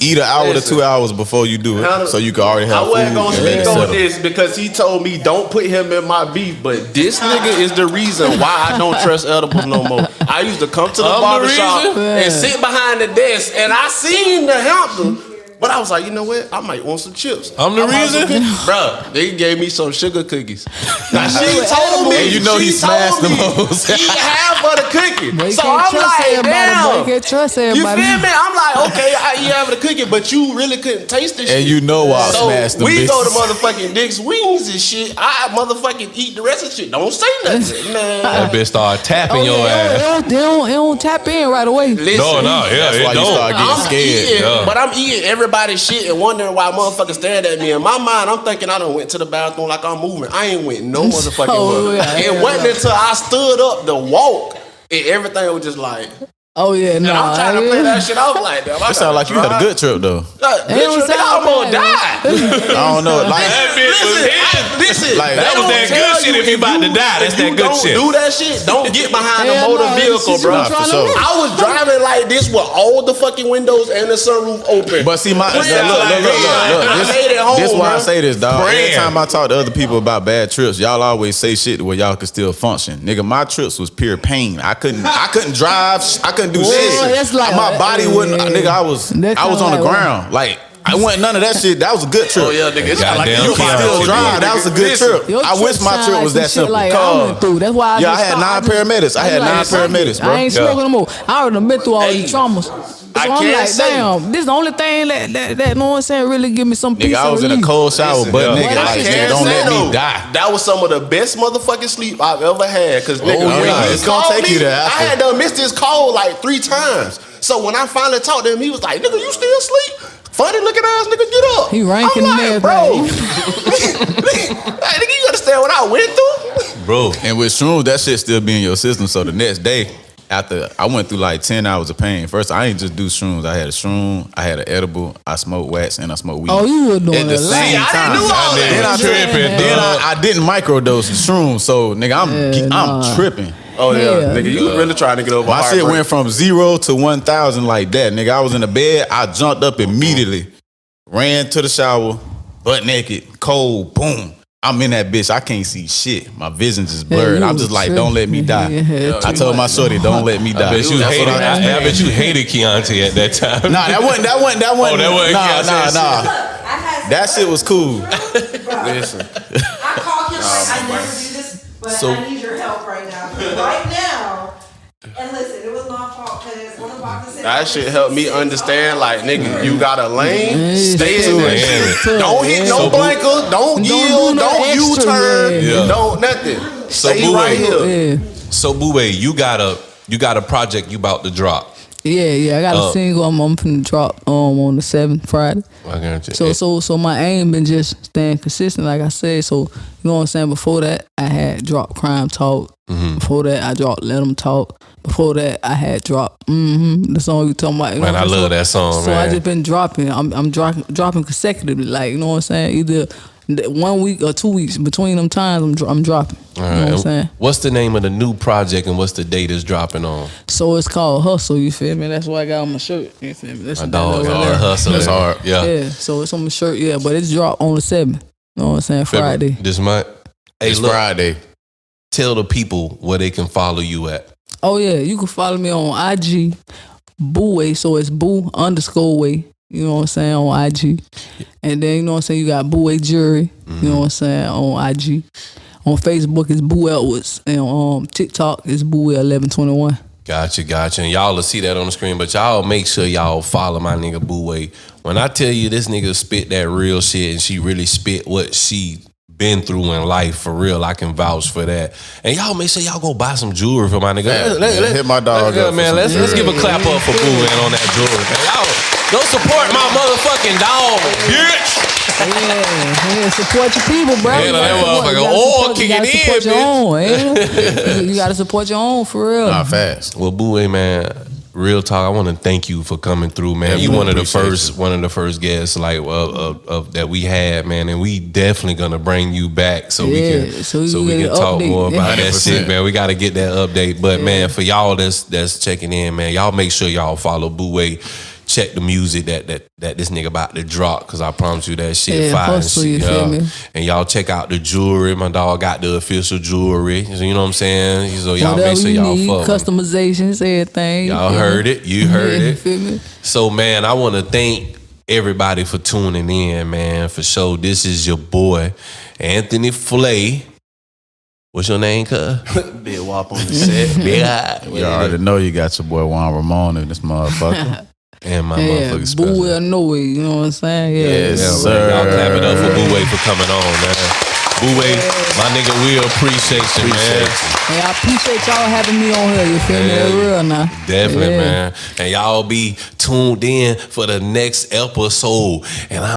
Eat an hour to 2 hours before you do it, so you can already have I food. wasn't gonna and speak then on settle. this because he told me don't put him in my beef, but this nigga is the reason why I don't trust edibles no more. I used to come to the barbershop reason? and sit behind the desk, and I seen the Hampton. But I was like, you know what? I might want some chips. I'm the reason? Bruh, they gave me some sugar cookies. Now she told me, And you know he she smashed told them me hoes. eat half of the cookie. But you So can't I'm trust like, everybody, bro. You damn. can't trust You everybody. feel me? I'm like, okay, I eat half of the cookie, but you really couldn't taste this shit. And you know I So smashed them we bitches. go to motherfucking Dick's Wings and shit. I motherfucking eat the rest of the shit. Don't say nothing, man. That bitch start tapping your ass. It don't tap in right away. Listen, No, yeah, That's it why you don't. start getting I'm scared. eating, Yeah. but I'm eating everybody's shit and wondering why motherfuckers staring at me. In my mind, I'm thinking I done went to the bathroom like I'm moving. I ain't went no motherfucking Oh, way. yeah, It yeah, wasn't until I stood up to walk and everything was just like, Oh yeah, and no. I'm trying to play that shit off like that. It sound like you had a good trip though. Good don't shit, nigga, sound I'm gonna bad. die. I don't know. Like That bitch was hitting. Listen, Like, they that was don't that tell good shit if you about to die. That's if you that good don't shit. do that shit, don't get behind a Hell motor no, vehicle, it's just bro. you trying to sure. live. I was driving like this with all the fucking windows and the sunroof open. But see, look. I made it home, This why I bro. say this, dog. Every Praying. time I talk to other people about bad trips, y'all always say shit where y'all could still function. Nigga, my trips was pure pain. I couldn't drive. I couldn't do shit. that's like My body wouldn't. yeah. Nigga, I was That on kinda the like- ground. Like I wasn't none of that shit. That was a good trip. Oh yeah, nigga, it's Goddamn like Keanu. you Still Keanu. drive. That was a good trip. Your I wish trip my sound trip like was some that shit simple. Like I went through. That's why Yeah, I had 9 paramedics. I had 9 paramedics, bro. I ain't smoking no more. I already been through all these traumas. So I I'm can't like, say. damn, this is the only thing that you know what I'm saying, really give me some peace. Nigga, I and was in a relief. cold shower, but yeah. nigga, Well, like, I nigga, can't don't let though, me die. That was some of the best motherfucking sleep I've ever had. Cause nigga, Oh, when yeah. he It's gonna called take me, you there I after. had to miss this call like 3 times. So when I finally talked to him, he was like, "Nigga, you still sleep? Funny looking ass nigga, get up." He ranking I'm and like, bro, everything. hey, nigga, you understand what I went through? Bro, And with shrooms, that shit still be in your system. So the next day, after I went through like 10 hours of pain. First, I ain't just do shrooms. I had a shroom, I had an edible, I smoked wax, and I smoked weed. Oh, you were doing at the a lot. same I didn't time. do all that. Then I tripping, Then dog. I didn't microdose the shrooms. So nigga, I'm tripping. Oh yeah, Yeah. nigga, you was really trying to get over. My shit heartbreak. went from 0 to 1,000 like that. Nigga, I was in the bed. I jumped up immediately, ran to the shower, butt naked, cold, boom. I'm in that bitch. I can't see shit. My vision's just blurred. you I'm was just like, tripping. don't let me die. Yeah, I told my shorty, don't let me die. I bet you That's what hated. I- I bet you hated Keontae at that time. Nah, that wasn't. Oh, that wasn't Keontae's Nah. That shit was cool. Listen, I called him like, I never do this, but So- I need your help right now. Right now. And listen, it was my fault because one of the boxes said that shit helped me understand. Like, nigga, you got a lane, stay in to that it. shit. Don't hit no So, blanker, don't do yield, no don't extra, U-turn, yeah. don't nothing. So, Stay Boo, right here. Yeah. So Boo-Way, you got a project you about to drop. Yeah, I got a single I'm finna drop on the 7th Friday. I got you. So my aim been just staying consistent, like I said. So you know what I'm saying. Before that, I had dropped Crime Talk. Before that, I dropped Let 'Em Talk. Before that, I had dropped the song you talking about. You Man, know I what I'm love saying? that song, So man. I just been dropping. I'm dropping consecutively, like you know what I'm saying. Either 1 week or 2 weeks between them times, I'm dropping. You know what I'm saying. What's the name of the new project and what's the date it's dropping on? So it's called Hustle. You feel me? That's what I got on my shirt. You feel me? That's My that dog, over all there. the hustle. That's hard. Yeah. Yeah, so it's on my shirt, yeah, but it's dropped on the 7th. You know what I'm saying? Friday. This month. Hey, It's look, Friday. tell the people where they can follow you at. Oh yeah, you can follow me on IG, Boo-Way, so it's Boo_Way. You know what I'm saying, on IG. And then you know what I'm saying, you got Boo-Way Jury, you know what I'm saying, on IG. On Facebook it's Boo Edwards. And on TikTok it's Boo-Way 1121. Gotcha. And y'all will see that on the screen, but y'all make sure y'all follow my nigga Boo-Way. When I tell you this nigga spit that real shit and she really spit what she been through in life, for real, I can vouch for that. And y'all make sure y'all go buy some jewelry for my nigga. Yeah, hit my dog up for man. some Let's give a jewelry. clap up for Boo-Way on that jewelry. Man, y'all go support my motherfucking dog, bitch. Yeah, support your people, bro. Yeah, that motherfucker oil kicking in, support your bitch. own. You gotta support your own for real. Nah, fast. Well, Boo, man, real talk. I want to thank you for coming through, man. Yeah, You we one of the appreciate first guests like of that we had, man, and we definitely gonna bring you back so we can so we get can an talk update. more about that 100%. shit, man. We got to get that update. But man, for y'all that's checking in, man, y'all make sure y'all follow Boo. Check the music that this nigga about to drop, cause I promise you that shit fire and hustle, shit. you feel me? And y'all check out the jewelry. My dog got the official jewelry. So you know what I'm saying? So y'all Whatever make sure you y'all need, fuck with him. customizations, everything. Y'all heard it. You heard You it. feel me? So, man, I want to thank everybody for tuning in, man, for sure. This is your boy, Anthony Flay. What's your name, cuz? Big wop on the set. Big Eye. You already know you got your boy Juan Ramon in this motherfucker. And my Yeah, motherfucking special. Boo will know it. You know what I'm saying? Yeah. Yes, Yeah, sir. man, y'all clap it up for Boo for coming on, man. Boo, my nigga, we appreciate you, man. Hey, I appreciate y'all having me on here. You feel me? That's real now. Definitely, Yeah. man. And y'all be tuned in for the next episode. And